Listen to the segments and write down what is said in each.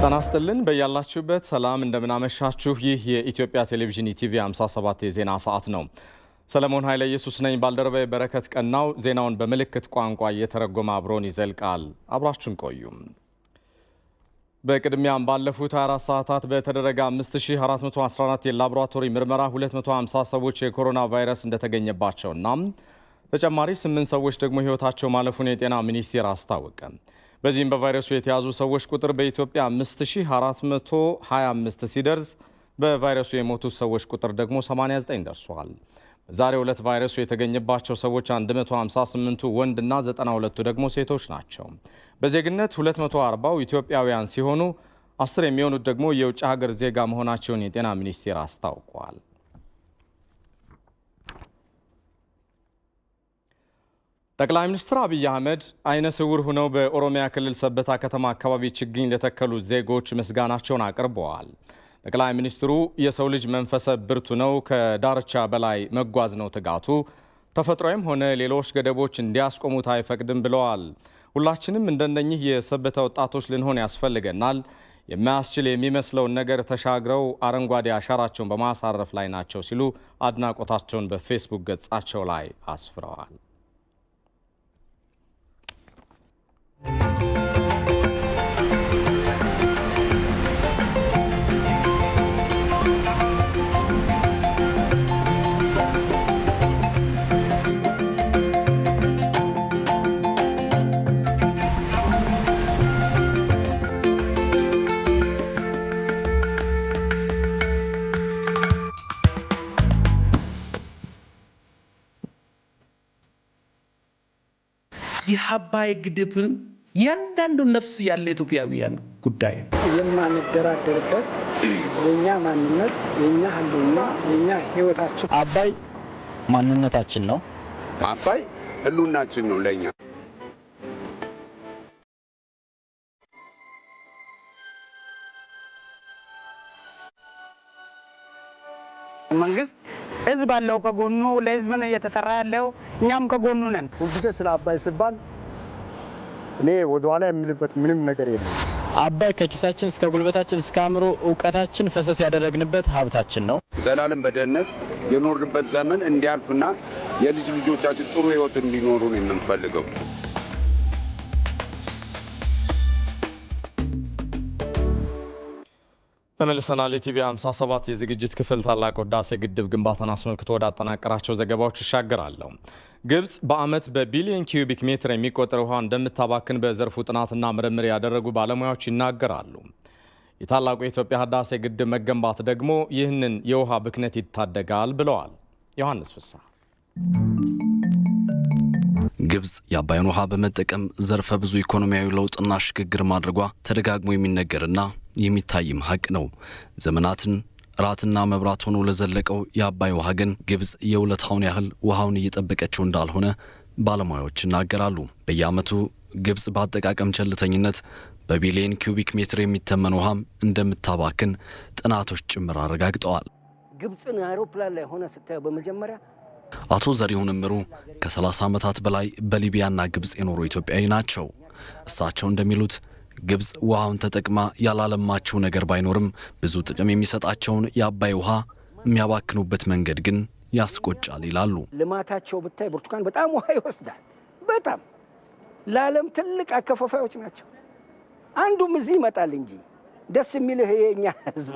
ጤና ይስጥልን በያላችሁበት ሰላም እንደምናመሻችሁ። ይህ የኢትዮጵያ ቴሌቪዥን ኢቲቪ 57 የዜና ሰዓት ነው። ሰለሞን ኃይለ ኢየሱስ ነኝ። ባልደረባዬ በረከት ቀናው ዜናውን በምልክት ቋንቋ እየተረጎመ አብሮን ይዘልቃል። አብራችሁን ቆዩ። በቅድሚያም ባለፉት 24 ሰዓታት በተደረገ 5414 የላቦራቶሪ ምርመራ 250 ሰዎች የኮሮና ቫይረስ እንደተገኘባቸውና ተጨማሪ 8 ሰዎች ደግሞ ሕይወታቸው ማለፉን የጤና ሚኒስቴር አስታወቀ። በዚህም በቫይረሱ የተያዙ ሰዎች ቁጥር በኢትዮጵያ 5425 ሲደርስ በቫይረሱ የሞቱ ሰዎች ቁጥር ደግሞ 89 ደርሷል። በዛሬው ዕለት ቫይረሱ የተገኘባቸው ሰዎች 158ቱ ወንድና 92ቱ ደግሞ ሴቶች ናቸው። በዜግነት 240ው ኢትዮጵያውያን ሲሆኑ 10 የሚሆኑት ደግሞ የውጭ ሀገር ዜጋ መሆናቸውን የጤና ሚኒስቴር አስታውቋል። ጠቅላይ ሚኒስትር አብይ አህመድ አይነ ስውር ሆነው በኦሮሚያ ክልል ሰበታ ከተማ አካባቢ ችግኝ ለተከሉ ዜጎች ምስጋናቸውን አቅርበዋል። ጠቅላይ ሚኒስትሩ የሰው ልጅ መንፈሰ ብርቱ ነው፣ ከዳርቻ በላይ መጓዝ ነው ትጋቱ፣ ተፈጥሯዊም ሆነ ሌሎች ገደቦች እንዲያስቆሙት አይፈቅድም ብለዋል። ሁላችንም እንደነኚህ የሰበታ ወጣቶች ልንሆን ያስፈልገናል። የማያስችል የሚመስለውን ነገር ተሻግረው አረንጓዴ አሻራቸውን በማሳረፍ ላይ ናቸው ሲሉ አድናቆታቸውን በፌስቡክ ገጻቸው ላይ አስፍረዋል። የአባይ ግድብን ያንዳንዱ ነፍስ ያለ ኢትዮጵያውያን ጉዳይ የማንደራደርበት የኛ ማንነት፣ የኛ ህልውና፣ የኛ ህይወታችን። አባይ ማንነታችን ነው። አባይ ህልውናችን ነው ለኛ። መንግስት ህዝብ አለው ከጎኑ፣ ለህዝብ ነው እየተሰራ ያለው፣ እኛም ከጎኑ ነን። ሁልጊዜ ስለ አባይ ሲባል እኔ ወደኋላ የምልበት ምንም ነገር የለም። አባይ ከኪሳችን እስከ ጉልበታችን እስከ አእምሮ እውቀታችን ፈሰስ ያደረግንበት ሀብታችን ነው። ዘላለም በደህንነት የኖርንበት ዘመን እንዲያልፍና የልጅ ልጆቻችን ጥሩ ህይወት እንዲኖሩ ነው የምንፈልገው። ተመልሰናል። የኢቲቪ 57 የዝግጅት ክፍል ታላቁ ህዳሴ ግድብ ግንባታን አስመልክቶ ወደ አጠናቀራቸው ዘገባዎች ይሻገራለሁ። ግብጽ በዓመት በቢሊዮን ኪዩቢክ ሜትር የሚቆጠር ውሃ እንደምታባክን በዘርፉ ጥናትና ምርምር ያደረጉ ባለሙያዎች ይናገራሉ። የታላቁ የኢትዮጵያ ህዳሴ ግድብ መገንባት ደግሞ ይህንን የውሃ ብክነት ይታደጋል ብለዋል። ዮሐንስ ፍሳ። ግብጽ የአባይን ውሃ በመጠቀም ዘርፈ ብዙ ኢኮኖሚያዊ ለውጥና ሽግግር ማድረጓ ተደጋግሞ የሚነገርና የሚታይም ሀቅ ነው። ዘመናትን ራትና መብራት ሆኖ ለዘለቀው የአባይ ውሃ ግን ግብጽ የውለታውን ያህል ውሃውን እየጠበቀችው እንዳልሆነ ባለሙያዎች ይናገራሉ። በየዓመቱ ግብጽ በአጠቃቀም ቸልተኝነት በቢሊዮን ኪዩቢክ ሜትር የሚተመን ውሃም እንደምታባክን ጥናቶች ጭምር አረጋግጠዋል። ግብጽን አውሮፕላን ላይ ሆነ ስታየው በመጀመሪያ አቶ ዘሪሁን እምሩ ከ30 ዓመታት በላይ በሊቢያና ግብጽ የኖሩ ኢትዮጵያዊ ናቸው። እሳቸው እንደሚሉት ግብጽ ውሃውን ተጠቅማ ያላለማቸው ነገር ባይኖርም ብዙ ጥቅም የሚሰጣቸውን የአባይ ውሃ የሚያባክኑበት መንገድ ግን ያስቆጫል ይላሉ። ልማታቸው ብታይ ብርቱካን በጣም ውሃ ይወስዳል። በጣም ለዓለም ትልቅ አከፋፋዮች ናቸው። አንዱም እዚህ ይመጣል እንጂ ደስ የሚልህ የኛ ህዝብ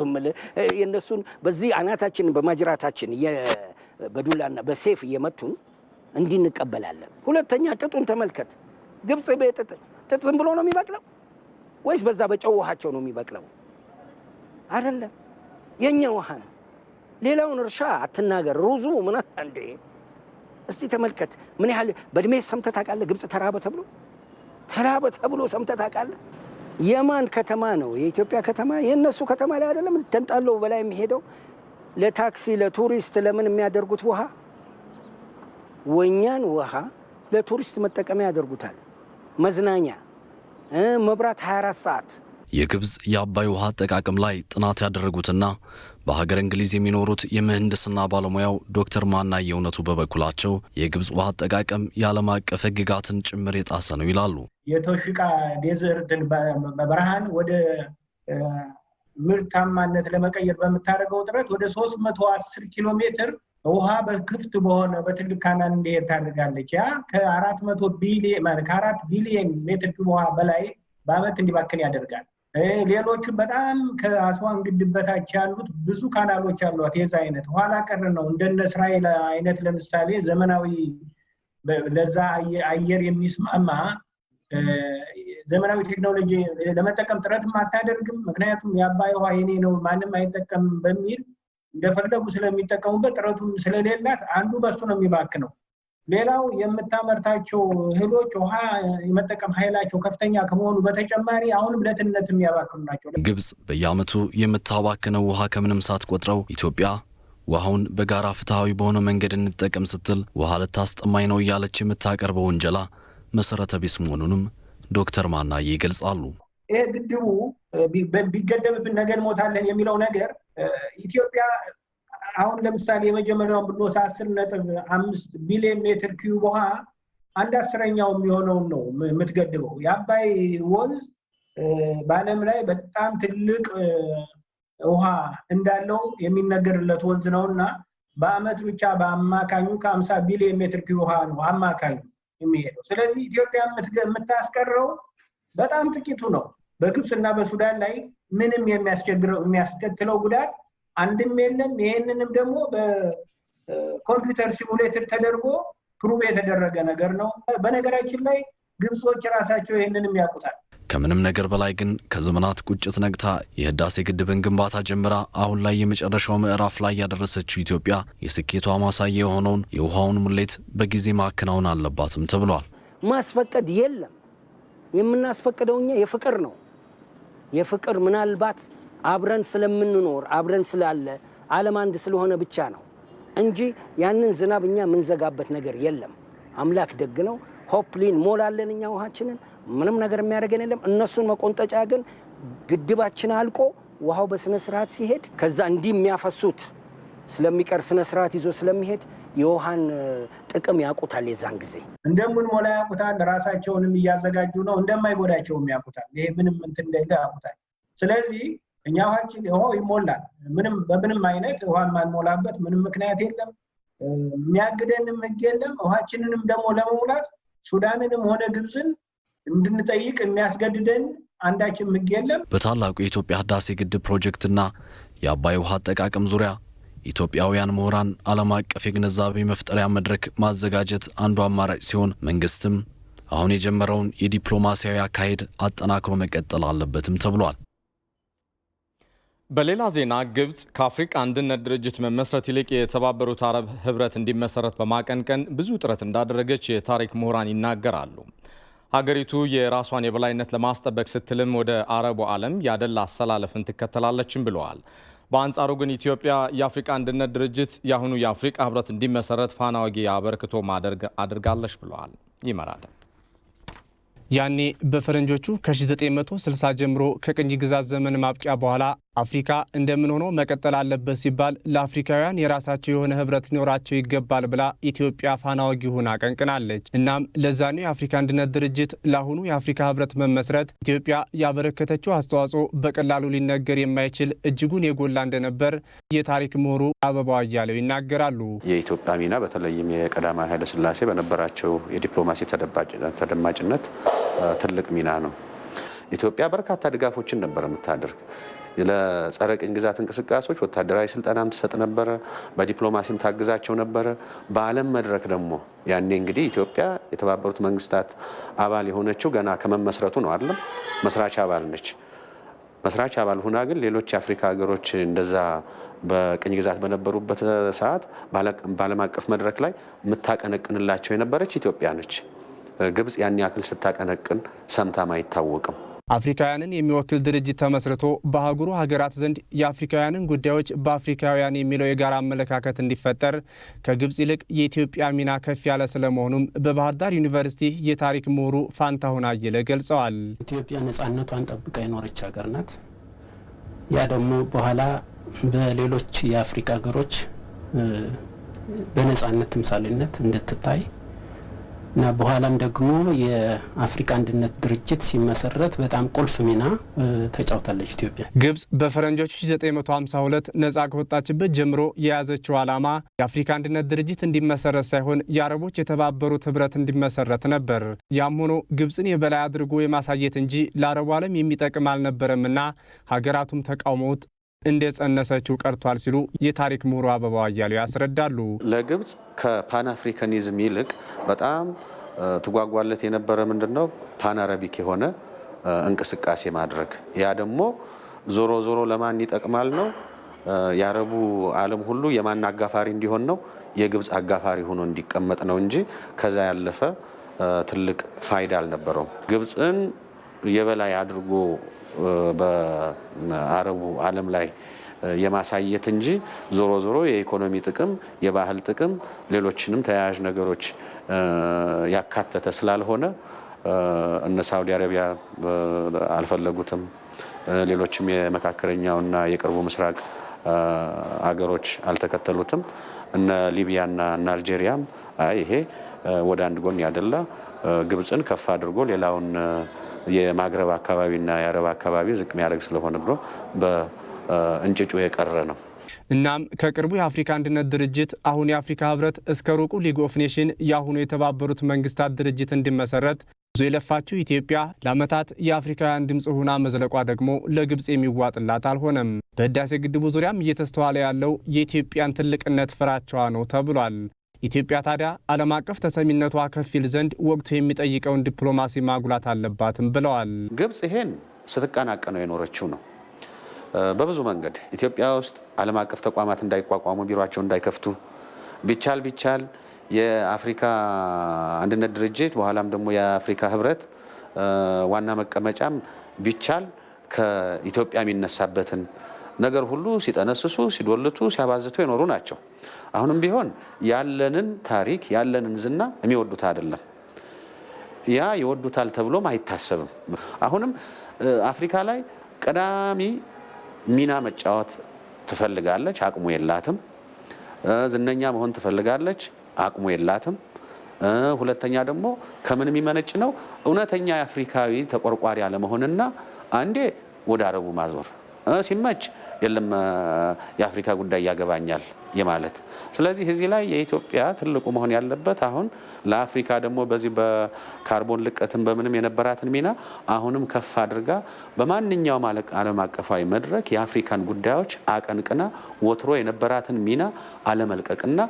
የነሱን በዚህ አናታችን በማጅራታችን በዱላና በሴፍ እየመቱን እንዲህ እንቀበላለን። ሁለተኛ ጥጡን ተመልከት። ግብጽ ጥጥ ዝም ብሎ ነው የሚበቅለው ወይስ በዛ በጨው ውሃቸው ነው የሚበቅለው? አይደለም፣ የኛ ውሃ ነው። ሌላውን እርሻ አትናገር። ሩዙ ምን እንዴ! እስቲ ተመልከት። ምን ያህል በእድሜ ሰምተህ ታውቃለህ? ግብጽ ተራበ ተብሎ ሰምተህ ታውቃለህ? የማን ከተማ ነው? የኢትዮጵያ ከተማ የነሱ ከተማ ላይ አይደለም ተንጣለው በላይ የሚሄደው ለታክሲ ለቱሪስት ለምን የሚያደርጉት ውሃ ወኛን ውሃ ለቱሪስት መጠቀሚያ ያደርጉታል። መዝናኛ፣ መብራት 24 ሰዓት። የግብጽ የአባይ ውሃ አጠቃቀም ላይ ጥናት ያደረጉትና በሀገር እንግሊዝ የሚኖሩት የምህንድስና ባለሙያው ዶክተር ማናየ እውነቱ በበኩላቸው የግብጽ ውሃ አጠቃቀም የዓለም አቀፍ ሕግጋትን ጭምር የጣሰ ነው ይላሉ። የተሽቃ ዴዘርትን በበረሃን ወደ ምርታማነት ለመቀየር በመታረገው ጥረት ወደ 310 ኪሎ ሜትር ውሃ በክፍት በሆነ በትልቅ ካናል እንዲሄድ ታደርጋለች። ያ ከ400 ቢሊዮን ማለት ከ4 ቢሊዮን ሜትር ኪዩብ ውሃ በላይ በአመት እንዲባክን ያደርጋል። ሌሎቹ በጣም ከአስዋን ግድብ በታች ያሉት ብዙ ካናሎች አሏት። የዛ አይነት ኋላ ቀር ነው። እንደነ እስራኤል አይነት ለምሳሌ ዘመናዊ ለዛ አየር የሚስማማ ዘመናዊ ቴክኖሎጂ ለመጠቀም ጥረት አታደርግም። ምክንያቱም የአባይ ውሃ የኔ ነው ማንም አይጠቀም በሚል እንደፈለጉ ስለሚጠቀሙበት ጥረቱም ስለሌላት አንዱ በሱ ነው የሚባክነው። ሌላው የምታመርታቸው እህሎች ውሃ የመጠቀም ኃይላቸው ከፍተኛ ከመሆኑ በተጨማሪ አሁንም ለትነት የሚያባክኑ ናቸው። ግብጽ በየዓመቱ የምታባክነው ውሃ ከምንም ሳትቆጥረው ኢትዮጵያ ውሃውን በጋራ ፍትሃዊ በሆነ መንገድ እንጠቀም ስትል ውሃ ልታስጠማኝ ነው እያለች የምታቀርበው ወንጀላ መሰረተ ቢስ መሆኑንም ዶክተር ማናዬ ይገልጻሉ። ይሄ ግድቡ ቢገደብብን ነገ እንሞታለን የሚለው ነገር ኢትዮጵያ አሁን ለምሳሌ የመጀመሪያውን ብንወስድ 10.5 ቢሊዮን ሜትር ኪዩብ ውሃ 1/10ኛው የሚሆነውን ነው የምትገድበው። የአባይ ወንዝ በዓለም ላይ በጣም ትልቅ ውሃ እንዳለው የሚነገርለት ወንዝ ነውና በአመት ብቻ በአማካኙ ከ50 ቢሊዮን ሜትር ኪዩብ ውሃ ነው አማካኙ የሚሄደው። ስለዚህ ኢትዮጵያ የምታስቀረው በጣም ጥቂቱ ነው። በግብጽና በሱዳን ላይ ምንም የሚያስከትለው ጉዳት አንድም የለም። ይሄንንም ደግሞ በኮምፒውተር ሲሙሌተር ተደርጎ ፕሩቭ የተደረገ ነገር ነው። በነገራችን ላይ ግብጾች ራሳቸው ይሄንንም ያውቁታል። ከምንም ነገር በላይ ግን ከዘመናት ቁጭት ነግታ የህዳሴ ግድብን ግንባታ ጀምራ አሁን ላይ የመጨረሻው ምዕራፍ ላይ ያደረሰችው ኢትዮጵያ የስኬቷ ማሳያ የሆነውን የውሃውን ሙሌት በጊዜ ማከናወን አለባትም ተብሏል። ማስፈቀድ የለም። የምናስፈቅደው እኛ የፍቅር ነው። የፍቅር ምናልባት አብረን ስለምንኖር አብረን ስላለ ዓለም አንድ ስለሆነ ብቻ ነው እንጂ ያንን ዝናብ እኛ ምንዘጋበት ነገር የለም። አምላክ ደግ ነው። ሆፕሊን ሞላለን እኛ ውሃችንን ምንም ነገር የሚያደርገን የለም። እነሱን መቆንጠጫ ግን ግድባችን አልቆ ውሃው በስነ ስርዓት ሲሄድ ከዛ እንዲህ የሚያፈሱት ስለሚቀር ስነ ስርዓት ይዞ ስለሚሄድ የውሃን ጥቅም ያውቁታል። የዛን ጊዜ እንደምን ሞላ ያውቁታል። ራሳቸውንም እያዘጋጁ ነው። እንደማይጎዳቸውም ያውቁታል። ይሄ ምንም እንትን እንደሌለ ያውቁታል። ስለዚህ እኛ ውሃችን ውሃው ይሞላል። በምንም አይነት ውሃ ማንሞላበት ምንም ምክንያት የለም። የሚያግደንም ህግ የለም። ውሃችንንም ደግሞ ለመሙላት ሱዳንንም ሆነ ግብጽን እንድንጠይቅ የሚያስገድደን አንዳችም ህግ የለም። በታላቁ የኢትዮጵያ ህዳሴ ግድብ ፕሮጀክትና የአባይ ውሃ አጠቃቀም ዙሪያ ኢትዮጵያውያን ምሁራን ዓለም አቀፍ የግንዛቤ መፍጠሪያ መድረክ ማዘጋጀት አንዱ አማራጭ ሲሆን መንግስትም አሁን የጀመረውን የዲፕሎማሲያዊ አካሄድ አጠናክሮ መቀጠል አለበትም ተብሏል። በሌላ ዜና ግብጽ ከአፍሪካ አንድነት ድርጅት መመስረት ይልቅ የተባበሩት አረብ ህብረት እንዲመሰረት በማቀንቀን ብዙ ጥረት እንዳደረገች የታሪክ ምሁራን ይናገራሉ። ሀገሪቱ የራሷን የበላይነት ለማስጠበቅ ስትልም ወደ አረቡ ዓለም ያደላ አሰላለፍን ትከተላለችም ብለዋል። በአንጻሩ ግን ኢትዮጵያ የአፍሪካ አንድነት ድርጅት የአሁኑ የአፍሪካ ህብረት እንዲመሰረት ፋና ወጊ አበርክቶ አድርጋለች ብለዋል። ይመራል። ያኔ በፈረንጆቹ ከ1960 ጀምሮ ከቅኝ ግዛት ዘመን ማብቂያ በኋላ አፍሪካ እንደምን ሆኖ መቀጠል አለበት ሲባል ለአፍሪካውያን የራሳቸው የሆነ ህብረት ሊኖራቸው ይገባል ብላ ኢትዮጵያ ፋና ወጊ ሆና አቀንቅናለች። እናም ለዛኔው የአፍሪካ አንድነት ድርጅት ለአሁኑ የአፍሪካ ህብረት መመስረት ኢትዮጵያ ያበረከተችው አስተዋጽኦ በቀላሉ ሊነገር የማይችል እጅጉን የጎላ እንደነበር የታሪክ ምሁሩ አበባው አያሌው ይናገራሉ። የኢትዮጵያ ሚና በተለይም የቀዳማዊ ኃይለ ሥላሴ በነበራቸው የዲፕሎማሲ ተደማጭነት ትልቅ ሚና ነው። ኢትዮጵያ በርካታ ድጋፎችን ነበር የምታደርግ። ለጸረ ቅኝ ግዛት እንቅስቃሴዎች ወታደራዊ ስልጠናም ትሰጥ ነበረ፣ በዲፕሎማሲም ታግዛቸው ነበረ። በዓለም መድረክ ደግሞ ያኔ እንግዲህ ኢትዮጵያ የተባበሩት መንግስታት አባል የሆነችው ገና ከመመስረቱ ነው አይደለም፣ መስራች አባል ነች። መስራች አባል ሆና ግን ሌሎች የአፍሪካ ሀገሮች እንደዛ በቅኝ ግዛት በነበሩበት ሰዓት በዓለም አቀፍ መድረክ ላይ የምታቀነቅንላቸው የነበረች ኢትዮጵያ ነች። ግብጽ ያን ያክል ስታቀነቅን ሰምታም አይታወቅም። አፍሪካውያንን የሚወክል ድርጅት ተመስርቶ በአህጉሩ ሀገራት ዘንድ የአፍሪካውያንን ጉዳዮች በአፍሪካውያን የሚለው የጋራ አመለካከት እንዲፈጠር ከግብጽ ይልቅ የኢትዮጵያ ሚና ከፍ ያለ ስለመሆኑም በባህር ዳር ዩኒቨርሲቲ የታሪክ ምሁሩ ፋንታሁን አየለ ገልጸዋል። ኢትዮጵያ ነጻነቷን ጠብቃ የኖረች ሀገር ናት። ያ ደግሞ በኋላ በሌሎች የአፍሪካ ሀገሮች በነጻነት ተምሳሌነት እንድትታይ እና በኋላም ደግሞ የአፍሪካ አንድነት ድርጅት ሲመሰረት በጣም ቁልፍ ሚና ተጫውታለች ኢትዮጵያ። ግብጽ በፈረንጆቹ 1952 ነጻ ከወጣችበት ጀምሮ የያዘችው ዓላማ የአፍሪካ አንድነት ድርጅት እንዲመሰረት ሳይሆን የአረቦች የተባበሩት ህብረት እንዲመሰረት ነበር። ያም ሆኖ ግብጽን የበላይ አድርጎ የማሳየት እንጂ ለአረቡ ዓለም የሚጠቅም አልነበረምና ሀገራቱም ተቃውመውት እንደጸነሰችው ቀርቷል ሲሉ የታሪክ ምሁሩ አበባው አያሌው ያስረዳሉ። ለግብጽ ከፓን አፍሪካኒዝም ይልቅ በጣም ተጓጓለት የነበረ ምንድነው ፓን አረቢክ የሆነ እንቅስቃሴ ማድረግ። ያ ደግሞ ዞሮ ዞሮ ለማን ይጠቅማል ነው? የአረቡ ዓለም ሁሉ የማን አጋፋሪ እንዲሆን ነው? የግብጽ አጋፋሪ ሆኖ እንዲቀመጥ ነው እንጂ ከዛ ያለፈ ትልቅ ፋይዳ አልነበረውም። ግብጽን የበላይ አድርጎ በአረቡ ዓለም ላይ የማሳየት እንጂ ዞሮ ዞሮ የኢኮኖሚ ጥቅም፣ የባህል ጥቅም፣ ሌሎችንም ተያያዥ ነገሮች ያካተተ ስላልሆነ እነ ሳውዲ አረቢያ አልፈለጉትም። ሌሎችም የመካከለኛውና የቅርቡ ምስራቅ አገሮች አልተከተሉትም። እነ ሊቢያና እነ አልጄሪያም ይሄ ወደ አንድ ጎን ያደላ ግብጽን ከፍ አድርጎ ሌላውን የማግረብ አካባቢና የአረብ አካባቢ ዝቅ የሚያደርግ ስለሆነ ብሎ በእንጭጩ የቀረ ነው። እናም ከቅርቡ የአፍሪካ አንድነት ድርጅት አሁን የአፍሪካ ህብረት እስከ ሩቁ ሊግ ኦፍ ኔሽን የአሁኑ የተባበሩት መንግስታት ድርጅት እንዲመሰረት ብዙ የለፋችው ኢትዮጵያ ለዓመታት የአፍሪካውያን ድምፅ ሆና መዝለቋ ደግሞ ለግብጽ የሚዋጥላት አልሆነም። በህዳሴ ግድቡ ዙሪያም እየተስተዋለ ያለው የኢትዮጵያን ትልቅነት ፍራቻዋ ነው ተብሏል። ኢትዮጵያ ታዲያ ዓለም አቀፍ ተሰሚነቷ ከፍ ይል ዘንድ ወቅቱ የሚጠይቀውን ዲፕሎማሲ ማጉላት አለባትም ብለዋል። ግብጽ ይሄን ስትቀናቀነው የኖረችው ነው። በብዙ መንገድ ኢትዮጵያ ውስጥ ዓለም አቀፍ ተቋማት እንዳይቋቋሙ፣ ቢሮአቸው እንዳይከፍቱ ቢቻል የአፍሪካ አንድነት ድርጅት በኋላም ደግሞ የአፍሪካ ህብረት ዋና መቀመጫም ቢቻል ከኢትዮጵያ የሚነሳበትን ነገር ሁሉ ሲጠነስሱ፣ ሲዶልቱ፣ ሲያባዝቱ የኖሩ ናቸው። አሁንም ቢሆን ያለንን ታሪክ ያለንን ዝና የሚወዱት አይደለም። ያ ይወዱታል ተብሎም አይታሰብም። አሁንም አፍሪካ ላይ ቀዳሚ ሚና መጫወት ትፈልጋለች፣ አቅሙ የላትም። ዝነኛ መሆን ትፈልጋለች፣ አቅሙ የላትም። ሁለተኛ ደግሞ ከምን የሚመነጭ ነው? እውነተኛ የአፍሪካዊ ተቆርቋሪ አለመሆንና አንዴ ወደ አረቡ ማዞር ሲመች የለም የአፍሪካ ጉዳይ ያገባኛል የማለት። ስለዚህ እዚህ ላይ የኢትዮጵያ ትልቁ መሆን ያለበት አሁን ለአፍሪካ ደግሞ በዚህ በካርቦን ልቀትን በምንም የነበራትን ሚና አሁንም ከፍ አድርጋ በማንኛውም ዓለም አቀፋዊ መድረክ የአፍሪካን ጉዳዮች አቀንቅና ወትሮ የነበራትን ሚና አለመልቀቅና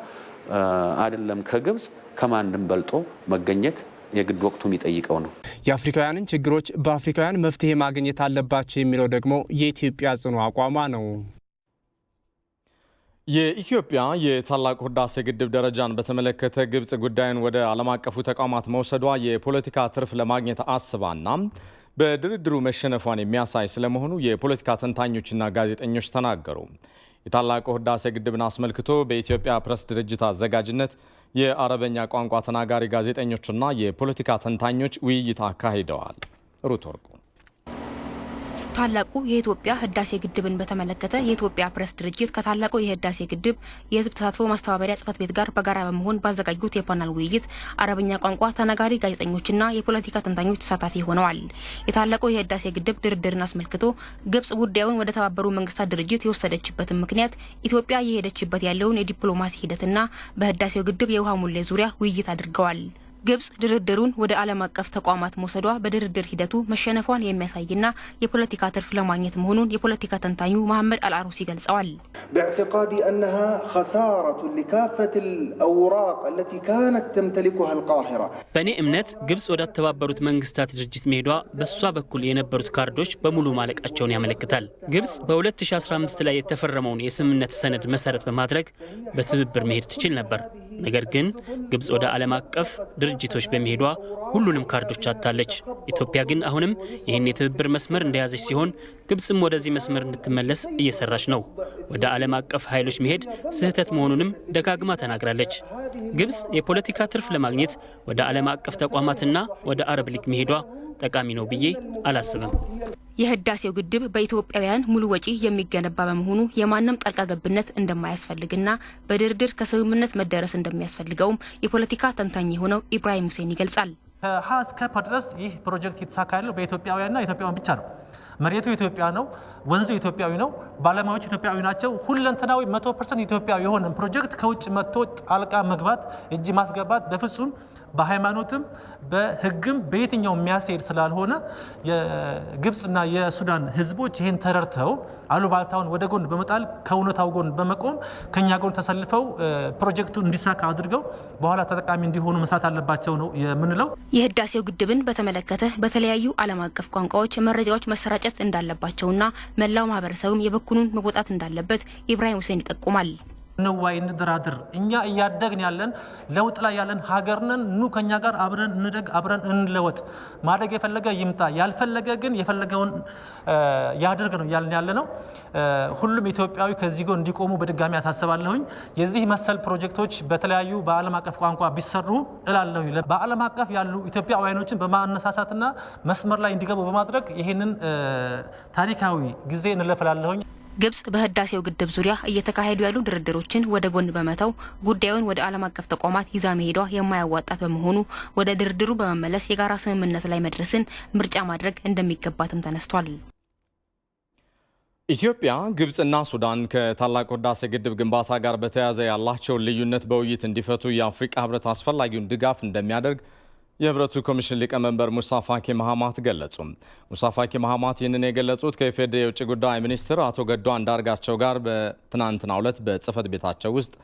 አይደለም ከግብጽ ከማንም በልጦ መገኘት የግድ ወቅቱ የሚጠይቀው ነው። የአፍሪካውያንን ችግሮች በአፍሪካውያን መፍትሄ ማግኘት አለባቸው የሚለው ደግሞ የኢትዮጵያ ጽኑ አቋሟ ነው። የኢትዮጵያ የታላቁ ህዳሴ ግድብ ደረጃን በተመለከተ ግብጽ ጉዳዩን ወደ ዓለም አቀፉ ተቋማት መውሰዷ የፖለቲካ ትርፍ ለማግኘት አስባና በድርድሩ መሸነፏን የሚያሳይ ስለመሆኑ የፖለቲካ ተንታኞችና ጋዜጠኞች ተናገሩ። የታላቁ ህዳሴ ግድብን አስመልክቶ በኢትዮጵያ ፕሬስ ድርጅት አዘጋጅነት የአረበኛ ቋንቋ ተናጋሪ ጋዜጠኞችና የፖለቲካ ተንታኞች ውይይት አካሂደዋል። ሩት ወርቁ ታላቁ የኢትዮጵያ ህዳሴ ግድብን በተመለከተ የኢትዮጵያ ፕሬስ ድርጅት ከታላቁ የህዳሴ ግድብ የህዝብ ተሳትፎ ማስተባበሪያ ጽሕፈት ቤት ጋር በጋራ በመሆን ባዘጋጁት የፓናል ውይይት አረበኛ ቋንቋ ተናጋሪ ጋዜጠኞችና የፖለቲካ ተንታኞች ተሳታፊ ሆነዋል። የታላቁ የህዳሴ ግድብ ድርድርን አስመልክቶ ግብጽ ጉዳዩን ወደ ተባበሩት መንግስታት ድርጅት የወሰደችበትን ምክንያት ኢትዮጵያ እየሄደችበት ያለውን የዲፕሎማሲ ሂደትና በህዳሴው ግድብ የውሃ ሙሌት ዙሪያ ውይይት አድርገዋል። ግብጽ ድርድሩን ወደ ዓለም አቀፍ ተቋማት መውሰዷ በድርድር ሂደቱ መሸነፏን የሚያሳይና የፖለቲካ ትርፍ ለማግኘት መሆኑን የፖለቲካ ተንታኙ መሐመድ አልአሩሲ ገልጸዋል። باعتقادي أنها خسارة لكافة الأوراق التي كانت تمتلكها القاهرة. በእኔ እምነት ግብጽ ወደ ተባበሩት መንግስታት ድርጅት መሄዷ በሷ በኩል የነበሩት ካርዶች በሙሉ ማለቃቸውን ያመለክታል። ግብጽ በ2015 ላይ የተፈረመውን የስምምነት ሰነድ መሰረት በማድረግ በትብብር መሄድ ትችል ነበር። ነገር ግን ግብጽ ወደ ዓለም አቀፍ ድርጅቶች በመሄዷ ሁሉንም ካርዶች አጣለች። ኢትዮጵያ ግን አሁንም ይህን የትብብር መስመር እንደያዘች ሲሆን ግብጽም ወደዚህ መስመር እንድትመለስ እየሰራች ነው። ወደ ዓለም አቀፍ ኃይሎች መሄድ ስህተት መሆኑንም ደጋግማ ተናግራለች። ግብጽ የፖለቲካ ትርፍ ለማግኘት ወደ ዓለም አቀፍ ተቋማትና ወደ አረብ ሊግ መሄዷ ጠቃሚ ነው ብዬ አላስብም። የህዳሴው ግድብ በኢትዮጵያውያን ሙሉ ወጪ የሚገነባ በመሆኑ የማንም ጣልቃ ገብነት እንደማያስፈልግና በድርድር ከስምምነት መደረስ እንደሚያስፈልገውም የፖለቲካ ተንታኝ የሆነው ኢብራሂም ሁሴን ይገልጻል። ከሀ እስከ ፐ ድረስ ይህ ፕሮጀክት የተሳካ ያለው በኢትዮጵያውያንና ኢትዮጵያውያን ብቻ ነው። መሬቱ ኢትዮጵያ ነው፣ ወንዙ ኢትዮጵያዊ ነው፣ ባለሙያዎች ኢትዮጵያዊ ናቸው። ሁለንተናዊ 100% ኢትዮጵያዊ የሆነ ፕሮጀክት ከውጭ መጥቶ ጣልቃ መግባት እጅ ማስገባት በፍጹም በሃይማኖትም በህግም በየትኛው የሚያስሄድ ስላልሆነ የግብጽና የሱዳን ህዝቦች ይህን ተረድተው አሉባልታውን ወደ ጎን በመጣል ከእውነታው ጎን በመቆም ከኛ ጎን ተሰልፈው ፕሮጀክቱ እንዲሳካ አድርገው በኋላ ተጠቃሚ እንዲሆኑ መስራት አለባቸው ነው የምንለው። የህዳሴው ግድብን በተመለከተ በተለያዩ ዓለም አቀፍ ቋንቋዎች መረጃዎች መሰራጨት እንዳለባቸውና መላው ማህበረሰብም የበኩሉን መወጣት እንዳለበት ኢብራሂም ሁሴን ይጠቁማል። ንዋይ እንደራድር እኛ እያደግን ያለን ለውጥ ላይ ያለን ሀገር ነን። ኑ ከኛ ጋር አብረን እንደግ፣ አብረን እንለወጥ። ማደግ የፈለገ ይምጣ፣ ያልፈለገ ግን የፈለገውን ያድርግ ነው ያልን ያለ ነው። ሁሉም ኢትዮጵያዊ ከዚህ ጋር እንዲቆሙ በድጋሚ ያሳስባለሁኝ። የዚህ መሰል ፕሮጀክቶች በተለያዩ በዓለም አቀፍ ቋንቋ ቢሰሩ እላለሁ። በዓለም አቀፍ ያሉ ኢትዮጵያውያኖችን በማነሳሳትና መስመር ላይ እንዲገቡ በማድረግ ይሄንን ታሪካዊ ጊዜ እንለፈላለሁኝ። ግብጽ በህዳሴው ግድብ ዙሪያ እየተካሄዱ ያሉ ድርድሮችን ወደ ጎን በመተው ጉዳዩን ወደ ዓለም አቀፍ ተቋማት ይዛ መሄዷ የማያዋጣት በመሆኑ ወደ ድርድሩ በመመለስ የጋራ ስምምነት ላይ መድረስን ምርጫ ማድረግ እንደሚገባትም ተነስቷል። ኢትዮጵያ፣ ግብጽና ሱዳን ከታላቁ ህዳሴ ግድብ ግንባታ ጋር በተያያዘ ያላቸውን ልዩነት በውይይት እንዲፈቱ የአፍሪካ ህብረት አስፈላጊውን ድጋፍ እንደሚያደርግ የህብረቱ ኮሚሽን ሊቀመንበር ሙሳ ፋኪ መሐማት ገለጹ። ሙሳ ፋኪ መሐማት ይህንን የገለጹት ከኢፌዴሪ የውጭ ጉዳይ ሚኒስትር አቶ ገዱ አንዳርጋቸው ጋር በትናንትናው ዕለት በጽህፈት ቤታቸው ውስጥ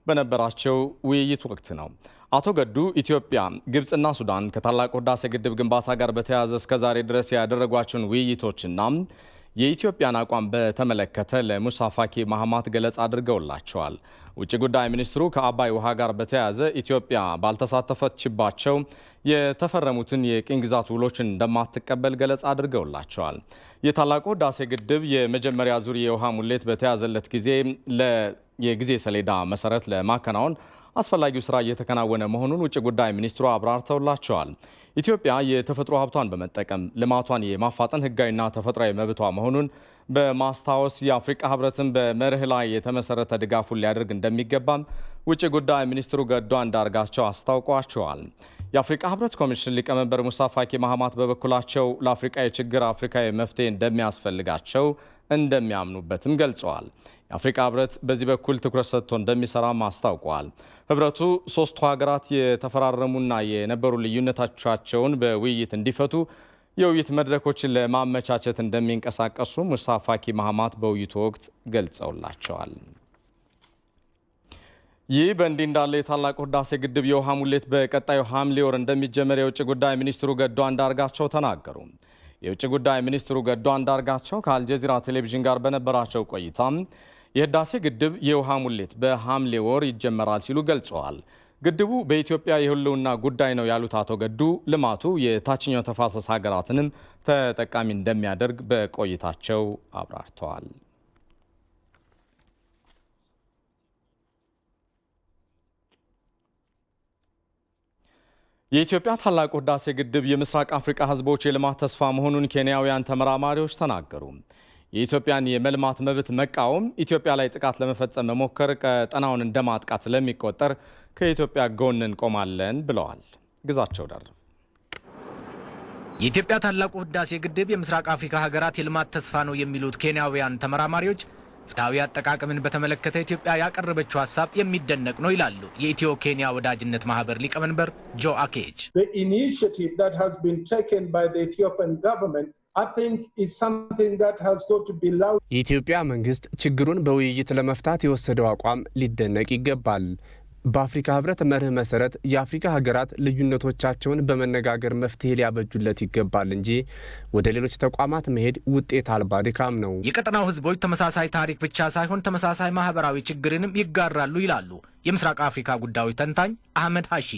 በነበራቸው ውይይት ወቅት ነው። አቶ ገዱ ኢትዮጵያ፣ ግብጽና ሱዳን ከታላቁ ህዳሴ ግድብ ግንባታ ጋር በተያያዘ እስከዛሬ ድረስ ያደረጓቸውን ውይይቶችና የኢትዮጵያን አቋም በተመለከተ ለሙሳ ፋኪ መሐማት ገለጻ አድርገውላቸዋል። ውጭ ጉዳይ ሚኒስትሩ ከአባይ ውሃ ጋር በተያያዘ ኢትዮጵያ ባልተሳተፈችባቸው የተፈረሙትን የቅኝ ግዛት ውሎችን እንደማትቀበል ገለጻ አድርገውላቸዋል። የታላቁ ህዳሴ ግድብ የመጀመሪያ ዙር የውሃ ሙሌት በተያዘለት ጊዜ የጊዜ ሰሌዳ መሰረት ለማከናወን አስፈላጊው ስራ እየተከናወነ መሆኑን ውጭ ጉዳይ ሚኒስትሩ አብራርተውላቸዋል። ኢትዮጵያ የተፈጥሮ ሀብቷን በመጠቀም ልማቷን የማፋጠን ህጋዊና ተፈጥሯዊ መብቷ መሆኑን በማስታወስ የአፍሪካ ህብረትን በመርህ ላይ የተመሰረተ ድጋፉን ሊያደርግ እንደሚገባም ውጭ ጉዳይ ሚኒስትሩ ገዱ አንዳርጋቸው አስታውቋቸዋል። የአፍሪካ ህብረት ኮሚሽን ሊቀመንበር ሙሳ ፋኪ መሐማት በበኩላቸው ለአፍሪካ የችግር አፍሪካዊ መፍትሄ እንደሚያስፈልጋቸው እንደሚያምኑበትም ገልጸዋል። የአፍሪካ ህብረት በዚህ በኩል ትኩረት ሰጥቶ እንደሚሰራም አስታውቀዋል። ህብረቱ ሶስቱ ሀገራት የተፈራረሙና የነበሩ ልዩነቶቻቸውን በውይይት እንዲፈቱ የውይይት መድረኮችን ለማመቻቸት እንደሚንቀሳቀሱ ሙሳ ፋኪ መሐማት በውይይቱ ወቅት ገልጸውላቸዋል። ይህ በእንዲህ እንዳለ የታላቁ ህዳሴ ግድብ የውሃ ሙሌት በቀጣዩ ሐምሌ ወር እንደሚጀመር የውጭ ጉዳይ ሚኒስትሩ ገዱ አንዳርጋቸው ተናገሩ። የውጭ ጉዳይ ሚኒስትሩ ገዱ አንዳርጋቸው ከአልጀዚራ ቴሌቪዥን ጋር በነበራቸው ቆይታ የህዳሴ ግድብ የውሃ ሙሌት በሐምሌ ወር ይጀመራል ሲሉ ገልጸዋል። ግድቡ በኢትዮጵያ የህልውና ጉዳይ ነው ያሉት አቶ ገዱ ልማቱ የታችኛው ተፋሰስ ሀገራትንም ተጠቃሚ እንደሚያደርግ በቆይታቸው አብራርተዋል። የኢትዮጵያ ታላቁ ህዳሴ ግድብ የምስራቅ አፍሪካ ህዝቦች የልማት ተስፋ መሆኑን ኬንያውያን ተመራማሪዎች ተናገሩ። የኢትዮጵያን የመልማት መብት መቃወም ኢትዮጵያ ላይ ጥቃት ለመፈጸም መሞከር ቀጠናውን እንደ ማጥቃት ስለሚቆጠር ከኢትዮጵያ ጎን እንቆማለን ብለዋል። ግዛቸው ዳር የኢትዮጵያ ታላቁ ህዳሴ ግድብ የምስራቅ አፍሪካ ሀገራት የልማት ተስፋ ነው የሚሉት ኬንያውያን ተመራማሪዎች ፍትሐዊ አጠቃቀምን በተመለከተ ኢትዮጵያ ያቀረበችው ሀሳብ የሚደነቅ ነው ይላሉ የኢትዮ ኬንያ ወዳጅነት ማህበር ሊቀመንበር ጆ አኬጅ። የኢትዮጵያ መንግስት ችግሩን በውይይት ለመፍታት የወሰደው አቋም ሊደነቅ ይገባል። በአፍሪካ ህብረት መርህ መሰረት የአፍሪካ ሀገራት ልዩነቶቻቸውን በመነጋገር መፍትሄ ሊያበጁለት ይገባል እንጂ ወደ ሌሎች ተቋማት መሄድ ውጤት አልባ ድካም ነው። የቀጠናው ህዝቦች ተመሳሳይ ታሪክ ብቻ ሳይሆን ተመሳሳይ ማህበራዊ ችግርንም ይጋራሉ ይላሉ የምስራቅ አፍሪካ ጉዳዮች ተንታኝ አህመድ ሀሺ።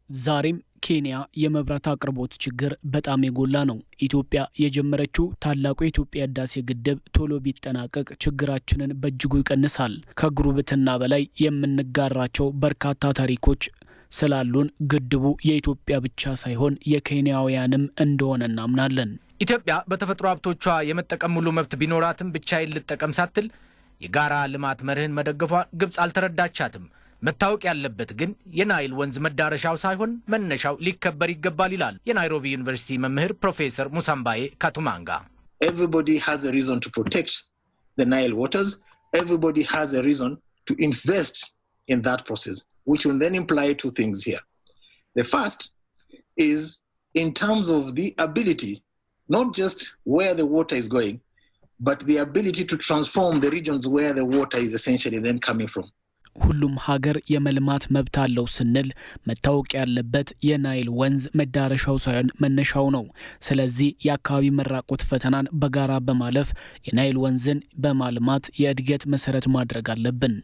ዛሬም በኬንያ የመብራት አቅርቦት ችግር በጣም የጎላ ነው። ኢትዮጵያ የጀመረችው ታላቁ የኢትዮጵያ ህዳሴ ግድብ ቶሎ ቢጠናቀቅ ችግራችንን በእጅጉ ይቀንሳል። ከጉርብትና በላይ የምንጋራቸው በርካታ ታሪኮች ስላሉን ግድቡ የኢትዮጵያ ብቻ ሳይሆን የኬንያውያንም እንደሆነ እናምናለን። ኢትዮጵያ በተፈጥሮ ሀብቶቿ የመጠቀም ሙሉ መብት ቢኖራትም ብቻዬን ልጠቀም ሳትል የጋራ ልማት መርህን መደገፏ ግብጽ አልተረዳቻትም። መታወቅ ያለበት ግን የናይል ወንዝ መዳረሻው ሳይሆን መነሻው ሊከበር ይገባል ይላል የናይሮቢ ዩኒቨርሲቲ መምህር ፕሮፌሰር ሙሳምባዬ ካቱማንጋ። Everybody has a reason to protect the Nile waters. Everybody has a reason to invest in that process, which will then imply two things here. The first is in terms of the ability, not just where the water is going, but the ability to transform the regions where the water is essentially then coming from. ሁሉም ሀገር የመልማት መብት አለው ስንል መታወቅ ያለበት የናይል ወንዝ መዳረሻው ሳይሆን መነሻው ነው። ስለዚህ የአካባቢ መራቆት ፈተናን በጋራ በማለፍ የናይል ወንዝን በማልማት የእድገት መሰረት ማድረግ አለብን።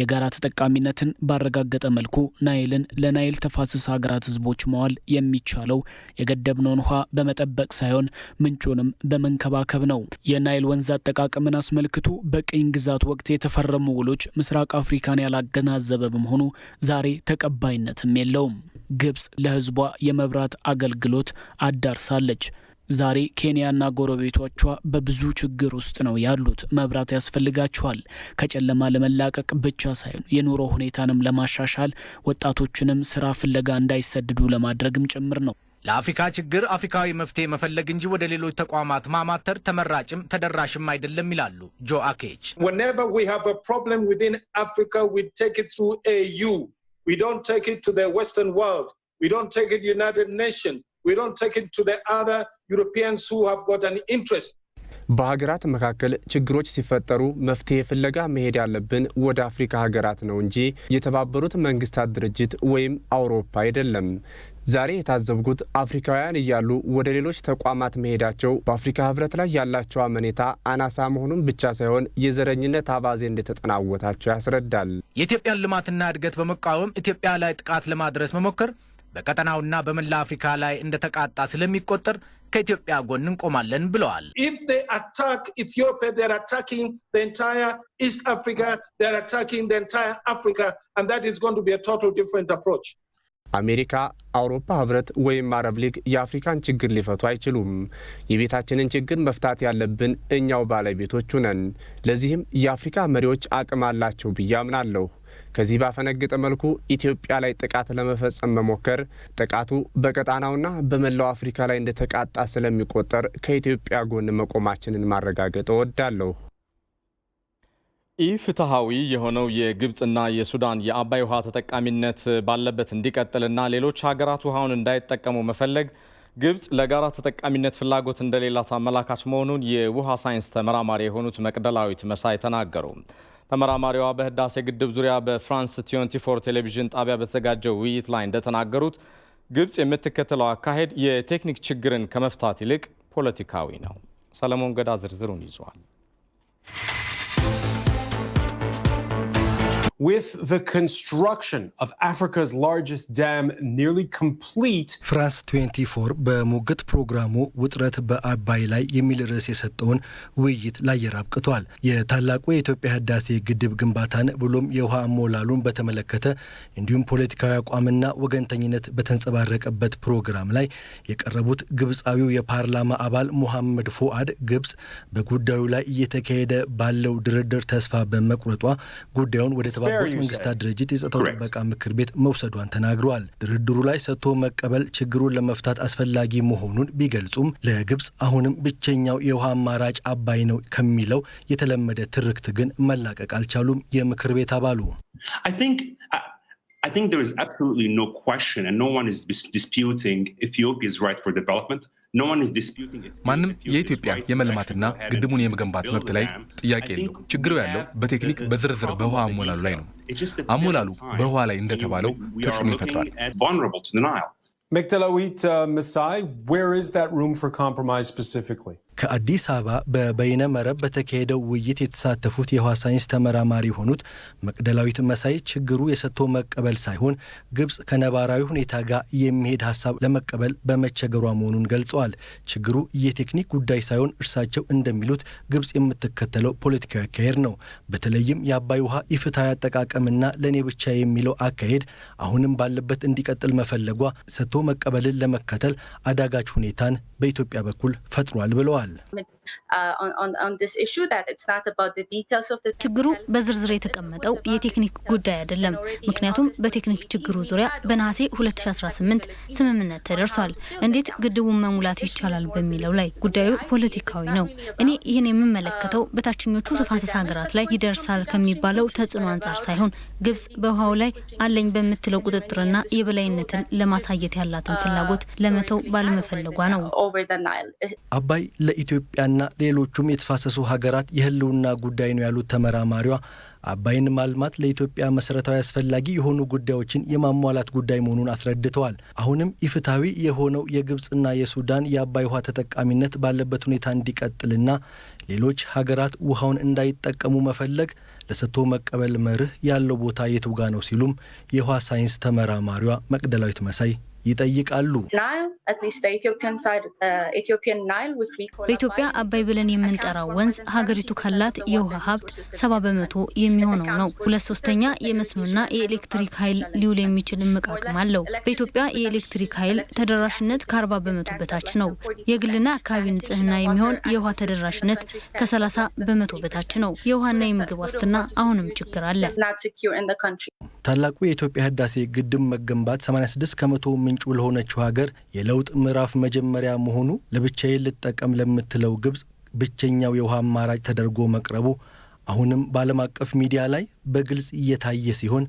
የጋራ ተጠቃሚነትን ባረጋገጠ መልኩ ናይልን ለናይል ተፋሰስ ሀገራት ህዝቦች መዋል የሚቻለው የገደብነውን ውሃ በመጠበቅ ሳይሆን ምንጩንም በመንከባከብ ነው። የናይል ወንዝ አጠቃቀምን አስመልክቶ በቅኝ ግዛት ወቅት የተፈረሙ ውሎች ምስራቅ አፍሪካን ያላገናዘበ በመሆኑ ዛሬ ተቀባይነትም የለውም። ግብጽ ለህዝቧ የመብራት አገልግሎት አዳርሳለች። ዛሬ ኬንያና ጎረቤቶቿ በብዙ ችግር ውስጥ ነው ያሉት። መብራት ያስፈልጋቸዋል። ከጨለማ ለመላቀቅ ብቻ ሳይሆን የኑሮ ሁኔታንም ለማሻሻል ወጣቶችንም ስራ ፍለጋ እንዳይሰደዱ ለማድረግም ጭምር ነው። ለአፍሪካ ችግር አፍሪካዊ መፍትሄ መፈለግ እንጂ ወደ ሌሎች ተቋማት ማማተር ተመራጭም ተደራሽም አይደለም ይላሉ ጆ አኬች። Whenever we have a problem within Africa, we take it through AU. We don't take it to the Western world. We don't take it United Nations. We don't take it to the other Europeans who have got an interest. በሀገራት መካከል ችግሮች ሲፈጠሩ መፍትሄ ፍለጋ መሄድ ያለብን ወደ አፍሪካ ሀገራት ነው እንጂ የተባበሩት መንግስታት ድርጅት ወይም አውሮፓ አይደለም። ዛሬ የታዘብኩት አፍሪካውያን እያሉ ወደ ሌሎች ተቋማት መሄዳቸው በአፍሪካ ህብረት ላይ ያላቸው አመኔታ አናሳ መሆኑን ብቻ ሳይሆን የዘረኝነት አባዜ እንደተጠናወታቸው ያስረዳል። የኢትዮጵያን ልማትና እድገት በመቃወም ኢትዮጵያ ላይ ጥቃት ለማድረስ መሞከር በቀጠናውና በመላ አፍሪካ ላይ እንደተቃጣ ስለሚቆጠር ከኢትዮጵያ ጎን እንቆማለን ብለዋል። If they attack Ethiopia, they are attacking the entire East Africa, they are attacking the entire Africa, and that is going to be a total different approach. አሜሪካ፣ አውሮፓ ህብረት ወይም አረብ ሊግ የአፍሪካን ችግር ሊፈቱ አይችሉም። የቤታችንን ችግር መፍታት ያለብን እኛው ባለቤቶቹ ነን። ለዚህም የአፍሪካ መሪዎች አቅም አላቸው ብዬ አምናለሁ። ከዚህ ባፈነገጠ መልኩ ኢትዮጵያ ላይ ጥቃት ለመፈጸም መሞከር ጥቃቱ በቀጣናውና በመላው አፍሪካ ላይ እንደተቃጣ ስለሚቆጠር ከኢትዮጵያ ጎን መቆማችንን ማረጋገጥ እወዳለሁ። ኢፍትሐዊ የሆነው የግብጽና የሱዳን የአባይ ውሃ ተጠቃሚነት ባለበት እንዲቀጥልና ሌሎች ሀገራት ውሃውን እንዳይጠቀሙ መፈለግ ግብጽ ለጋራ ተጠቃሚነት ፍላጎት እንደሌላት አመላካች መሆኑን የውሃ ሳይንስ ተመራማሪ የሆኑት መቅደላዊት መሳይ ተናገሩ። ተመራማሪዋ በህዳሴ ግድብ ዙሪያ በፍራንስ 24 ቴሌቪዥን ጣቢያ በተዘጋጀው ውይይት ላይ እንደተናገሩት ግብጽ የምትከተለው አካሄድ የቴክኒክ ችግርን ከመፍታት ይልቅ ፖለቲካዊ ነው። ሰለሞን ገዳ ዝርዝሩን ይዟል። With the construction of Africa's largest dam nearly complete, ፍራንስ 24 በሙግት ፕሮግራሙ ውጥረት በአባይ ላይ የሚል ርዕስ የሰጠውን ውይይት ለአየር አብቅቷል። የታላቁ የኢትዮጵያ ህዳሴ ግድብ ግንባታን ብሎም የውሃ አሞላሉን በተመለከተ እንዲሁም ፖለቲካዊ አቋምና ወገንተኝነት በተንጸባረቀበት ፕሮግራም ላይ የቀረቡት ግብጻዊው የፓርላማ አባል ሙሐመድ ፉአድ ግብጽ በጉዳዩ ላይ እየተካሄደ ባለው ድርድር ተስፋ በመቁረጧ ጉዳዩን ወደ የተባበሩት መንግስታት ድርጅት የጸጥታው ጥበቃ ምክር ቤት መውሰዷን ተናግረዋል። ድርድሩ ላይ ሰጥቶ መቀበል ችግሩን ለመፍታት አስፈላጊ መሆኑን ቢገልጹም ለግብጽ አሁንም ብቸኛው የውሃ አማራጭ አባይ ነው ከሚለው የተለመደ ትርክት ግን መላቀቅ አልቻሉም። የምክር ቤት አባሉ I think there is absolutely no question and no one is disputing Ethiopia's right for development. No one is disputing it. ማንም የኢትዮጵያ የመልማትና ግድቡን የመገንባት መብት ላይ ጥያቄ የለው። ችግሩ ያለው በቴክኒክ በዝርዝር በውሃ አሞላሉ ላይ ነው። አሞላሉ በውሃ ላይ እንደተባለው ተጽዕኖ ይፈጥራል። Mekdalawit Masai, where is that room for compromise specifically? ከአዲስ አበባ በበይነ መረብ በተካሄደው ውይይት የተሳተፉት የውሃ ሳይንስ ተመራማሪ የሆኑት መቅደላዊት መሳይ ችግሩ የሰጥቶ መቀበል ሳይሆን ግብጽ ከነባራዊ ሁኔታ ጋር የሚሄድ ሀሳብ ለመቀበል በመቸገሯ መሆኑን ገልጸዋል። ችግሩ የቴክኒክ ጉዳይ ሳይሆን እርሳቸው እንደሚሉት ግብጽ የምትከተለው ፖለቲካዊ አካሄድ ነው። በተለይም የአባይ ውሃ ኢፍትሐዊ አጠቃቀምና ለእኔ ብቻ የሚለው አካሄድ አሁንም ባለበት እንዲቀጥል መፈለጓ ሰጥቶ መቀበልን ለመከተል አዳጋች ሁኔታን በኢትዮጵያ በኩል ፈጥሯል ብለዋል። ችግሩ በዝርዝር የተቀመጠው የቴክኒክ ጉዳይ አይደለም። ምክንያቱም በቴክኒክ ችግሩ ዙሪያ በነሐሴ 2018 ስምምነት ተደርሷል። እንዴት ግድቡን መሙላት ይቻላል በሚለው ላይ ጉዳዩ ፖለቲካዊ ነው። እኔ ይህን የምመለከተው በታችኞቹ ተፋሰስ ሀገራት ላይ ይደርሳል ከሚባለው ተጽዕኖ አንጻር ሳይሆን ግብጽ በውሃው ላይ አለኝ በምትለው ቁጥጥርና የበላይነትን ለማሳየት ያላትን ፍላጎት ለመተው ባለመፈለጓ ነው። አባይ ለኢትዮጵያና ሌሎቹም የተፋሰሱ ሀገራት የህልውና ጉዳይ ነው ያሉት ተመራማሪዋ አባይን ማልማት ለኢትዮጵያ መሰረታዊ አስፈላጊ የሆኑ ጉዳዮችን የማሟላት ጉዳይ መሆኑን አስረድተዋል። አሁንም ኢፍትሐዊ የሆነው የግብጽና የሱዳን የአባይ ውሃ ተጠቃሚነት ባለበት ሁኔታ እንዲቀጥልና ሌሎች ሀገራት ውሃውን እንዳይጠቀሙ መፈለግ ለሰጥቶ መቀበል መርህ ያለው ቦታ የቱ ጋ ነው ሲሉም የውሃ ሳይንስ ተመራማሪዋ መቅደላዊት መሳይ ይጠይቃሉ። በኢትዮጵያ አባይ ብለን የምንጠራው ወንዝ ሀገሪቱ ካላት የውሃ ሀብት 70% የሚሆነው ነው። 2/3 የመስኖና የኤሌክትሪክ ኃይል ሊውል የሚችል እምቅ አቅም አለው። በኢትዮጵያ የኤሌክትሪክ ኃይል ተደራሽነት ከ40% በታች ነው። የግልና አካባቢ ንጽህና የሚሆን የውሃ ተደራሽነት ከ30% በታች ነው። የውሃና የምግብ ዋስትና አሁንም ችግር አለ። ታላቁ የኢትዮጵያ ህዳሴ ግድብ መገንባት 86% ምንጩ ለሆነችው ሀገር የለውጥ ምዕራፍ መጀመሪያ መሆኑ ለብቻዬ ልጠቀም ለምትለው ግብጽ ብቸኛው የውሃ አማራጭ ተደርጎ መቅረቡ አሁንም በዓለም አቀፍ ሚዲያ ላይ በግልጽ እየታየ ሲሆን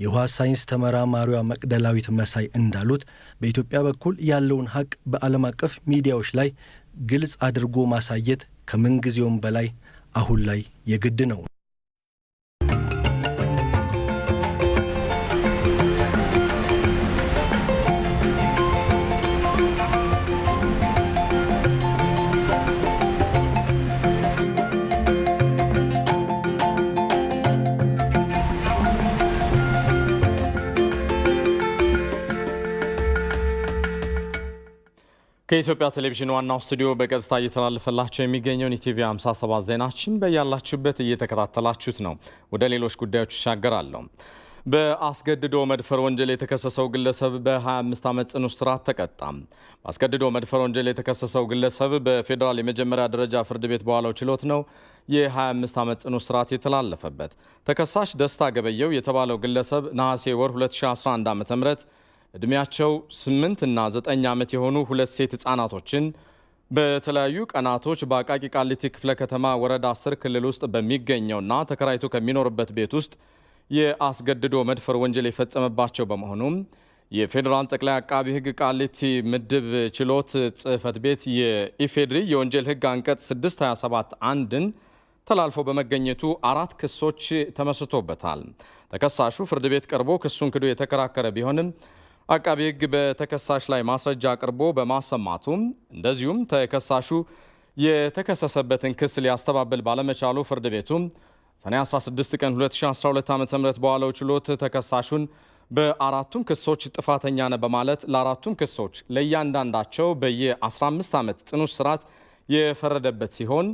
የውሃ ሳይንስ ተመራማሪዋ መቅደላዊት መሳይ እንዳሉት በኢትዮጵያ በኩል ያለውን ሀቅ በዓለም አቀፍ ሚዲያዎች ላይ ግልጽ አድርጎ ማሳየት ከምንጊዜውም በላይ አሁን ላይ የግድ ነው። ከኢትዮጵያ ቴሌቪዥን ዋናው ስቱዲዮ በቀጥታ እየተላለፈላችሁ የሚገኘውን ኢቲቪ 57 ዜናችን በያላችሁበት እየተከታተላችሁት ነው። ወደ ሌሎች ጉዳዮች ይሻገራለሁ። በአስገድዶ መድፈር ወንጀል የተከሰሰው ግለሰብ በ25 ዓመት ጽኑ እስራት ተቀጣ። በአስገድዶ መድፈር ወንጀል የተከሰሰው ግለሰብ በፌዴራል የመጀመሪያ ደረጃ ፍርድ ቤት በዋለው ችሎት ነው የ25 ዓመት ጽኑ እስራት የተላለፈበት። ተከሳሽ ደስታ ገበየው የተባለው ግለሰብ ነሐሴ ወር 2011 ዓ.ም እድሜያቸው 8 እና 9 ዓመት የሆኑ ሁለት ሴት ህጻናቶችን በተለያዩ ቀናቶች በአቃቂ ቃሊቲ ክፍለ ከተማ ወረዳ 10 ክልል ውስጥ በሚገኘውና ተከራይቶ ከሚኖርበት ቤት ውስጥ የአስገድዶ መድፈር ወንጀል የፈጸመባቸው በመሆኑም የፌዴራል ጠቅላይ አቃቢ ህግ ቃሊቲ ምድብ ችሎት ጽህፈት ቤት የኢፌድሪ የወንጀል ህግ አንቀጽ 627 አንድን ተላልፎ በመገኘቱ 4 ክሶች ተመስርቶበታል። ተከሳሹ ፍርድ ቤት ቀርቦ ክሱን ክዶ የተከራከረ ቢሆንም አቃቢ ህግ በተከሳሽ ላይ ማስረጃ አቅርቦ በማሰማቱም እንደዚሁም ተከሳሹ የተከሰሰበትን ክስ ሊያስተባብል ባለመቻሉ ፍርድ ቤቱም ሰኔ 16 ቀን 2012 ዓ.ም በዋለው ችሎት ተከሳሹን በአራቱም ክሶች ጥፋተኛ ነህ በማለት ለአራቱም ክሶች ለእያንዳንዳቸው በየ15 ዓመት ጽኑ እስራት የፈረደበት ሲሆን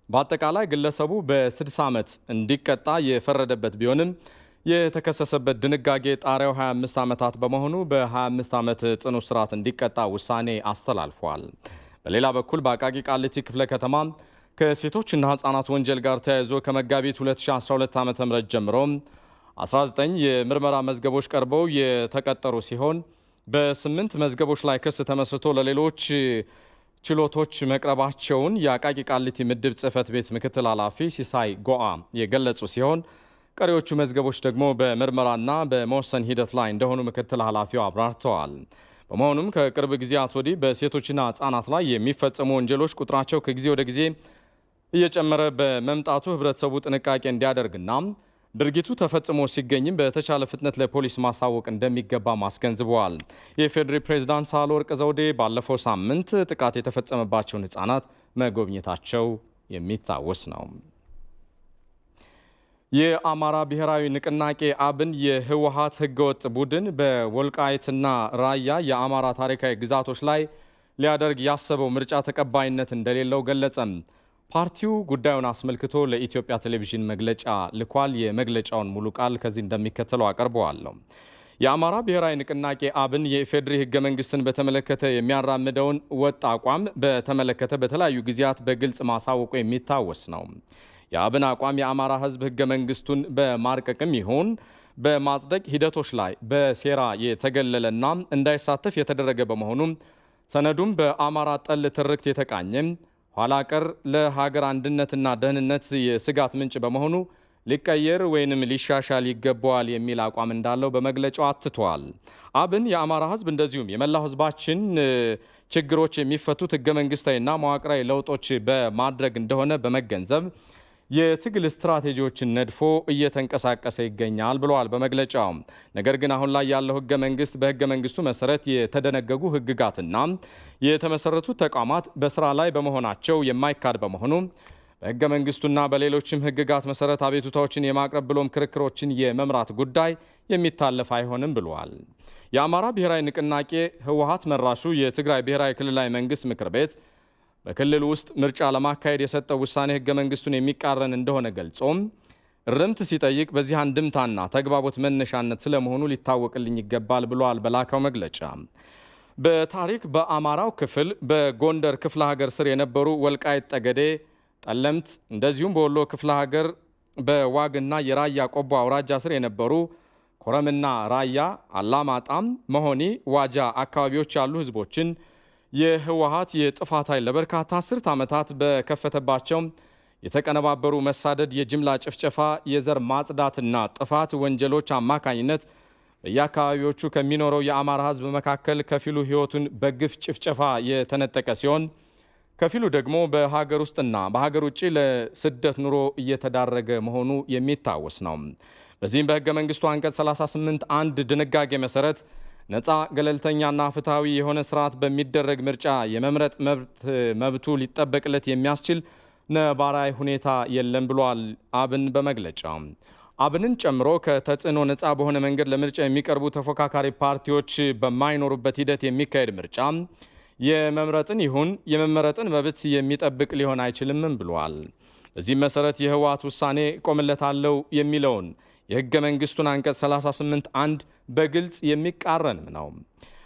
በአጠቃላይ ግለሰቡ በ60 ዓመት እንዲቀጣ የፈረደበት ቢሆንም የተከሰሰበት ድንጋጌ ጣሪያው 25 ዓመታት በመሆኑ በ25 ዓመት ጽኑ እስራት እንዲቀጣ ውሳኔ አስተላልፏል። በሌላ በኩል በአቃቂ ቃሊቲ ክፍለ ከተማ ከሴቶችና ህጻናት ወንጀል ጋር ተያይዞ ከመጋቢት 2012 ዓ.ም ጀምሮ 19 የምርመራ መዝገቦች ቀርበው የተቀጠሩ ሲሆን በ8 መዝገቦች ላይ ክስ ተመስርቶ ለሌሎች ችሎቶች መቅረባቸውን የአቃቂ ቃሊቲ ምድብ ጽህፈት ቤት ምክትል ኃላፊ ሲሳይ ጎአ የገለጹ ሲሆን ቀሪዎቹ መዝገቦች ደግሞ በምርመራና በመወሰን ሂደት ላይ እንደሆኑ ምክትል ኃላፊው አብራርተዋል። በመሆኑም ከቅርብ ጊዜያት ወዲህ በሴቶችና ህጻናት ላይ የሚፈጸሙ ወንጀሎች ቁጥራቸው ከጊዜ ወደ ጊዜ እየጨመረ በመምጣቱ ህብረተሰቡ ጥንቃቄ እንዲያደርግና ድርጊቱ ተፈጽሞ ሲገኝም በተቻለ ፍጥነት ለፖሊስ ማሳወቅ እንደሚገባ አስገንዝበዋል። የፌዴሪ ፕሬዝዳንት ሳህለወርቅ ዘውዴ ባለፈው ሳምንት ጥቃት የተፈጸመባቸውን ህጻናት መጎብኘታቸው የሚታወስ ነው። የአማራ ብሔራዊ ንቅናቄ አብን የህወሓት ህገወጥ ቡድን በወልቃይትና ራያ የአማራ ታሪካዊ ግዛቶች ላይ ሊያደርግ ያሰበው ምርጫ ተቀባይነት እንደሌለው ገለጸም። ፓርቲው ጉዳዩን አስመልክቶ ለኢትዮጵያ ቴሌቪዥን መግለጫ ልኳል። የመግለጫውን ሙሉ ቃል ከዚህ እንደሚከተለው አቀርበዋለሁ። የአማራ ብሔራዊ ንቅናቄ አብን የኢፌዴሪ ህገ መንግስትን በተመለከተ የሚያራምደውን ወጥ አቋም በተመለከተ በተለያዩ ጊዜያት በግልጽ ማሳወቁ የሚታወስ ነው። የአብን አቋም የአማራ ህዝብ ህገ መንግስቱን በማርቀቅም ይሁን በማጽደቅ ሂደቶች ላይ በሴራ የተገለለና እንዳይሳተፍ የተደረገ በመሆኑም ሰነዱም በአማራ ጠል ትርክት የተቃኘ ኋላ ቀር ለሀገር አንድነትና ደህንነት የስጋት ምንጭ በመሆኑ ሊቀየር ወይንም ሊሻሻል ይገባዋል የሚል አቋም እንዳለው በመግለጫው አትቷል። አብን የአማራ ህዝብ እንደዚሁም የመላው ህዝባችን ችግሮች የሚፈቱት ህገ መንግስታዊና መዋቅራዊ ለውጦች በማድረግ እንደሆነ በመገንዘብ የትግል ስትራቴጂዎችን ነድፎ እየተንቀሳቀሰ ይገኛል ብለዋል በመግለጫው። ነገር ግን አሁን ላይ ያለው ህገ መንግስት በህገ መንግስቱ መሰረት የተደነገጉ ህግጋትና የተመሰረቱ ተቋማት በስራ ላይ በመሆናቸው የማይካድ በመሆኑ በህገ መንግስቱና በሌሎችም ህግጋት መሰረት አቤቱታዎችን የማቅረብ ብሎም ክርክሮችን የመምራት ጉዳይ የሚታለፍ አይሆንም ብለዋል። የአማራ ብሔራዊ ንቅናቄ ህወሓት መራሹ የትግራይ ብሔራዊ ክልላዊ መንግስት ምክር ቤት በክልል ውስጥ ምርጫ ለማካሄድ የሰጠው ውሳኔ ህገ መንግስቱን የሚቃረን እንደሆነ ገልጾም እርምት ሲጠይቅ በዚህ አንድምታና ተግባቦት መነሻነት ስለመሆኑ ሊታወቅልኝ ይገባል ብለዋል በላከው መግለጫ። በታሪክ በአማራው ክፍል በጎንደር ክፍለ ሀገር ስር የነበሩ ወልቃይት ጠገዴ፣ ጠለምት እንደዚሁም በወሎ ክፍለ ሀገር በዋግና የራያ ቆቦ አውራጃ ስር የነበሩ ኮረምና ራያ፣ አላማጣም፣ መሆኒ፣ ዋጃ አካባቢዎች ያሉ ህዝቦችን የህወሓት የጥፋት ኃይል ለበርካታ አስርት ዓመታት በከፈተባቸው የተቀነባበሩ መሳደድ፣ የጅምላ ጭፍጨፋ፣ የዘር ማጽዳትና ጥፋት ወንጀሎች አማካኝነት በየአካባቢዎቹ ከሚኖረው የአማራ ህዝብ መካከል ከፊሉ ህይወቱን በግፍ ጭፍጨፋ የተነጠቀ ሲሆን ከፊሉ ደግሞ በሀገር ውስጥና በሀገር ውጭ ለስደት ኑሮ እየተዳረገ መሆኑ የሚታወስ ነው። በዚህም በህገ መንግስቱ አንቀጽ 38 አንድ ድንጋጌ መሰረት ነፃ ገለልተኛና ፍትሐዊ የሆነ ስርዓት በሚደረግ ምርጫ የመምረጥ መብቱ ሊጠበቅለት የሚያስችል ነባራዊ ሁኔታ የለም ብሏል አብን በመግለጫ። አብንን ጨምሮ ከተጽዕኖ ነፃ በሆነ መንገድ ለምርጫ የሚቀርቡ ተፎካካሪ ፓርቲዎች በማይኖሩበት ሂደት የሚካሄድ ምርጫ የመምረጥን ይሁን የመመረጥን መብት የሚጠብቅ ሊሆን አይችልምም ብሏል። በዚህም መሰረት የህወሓት ውሳኔ ቆምለታለው የሚለውን የህገ መንግስቱን አንቀጽ 38 አንድ በግልጽ የሚቃረንም ነው።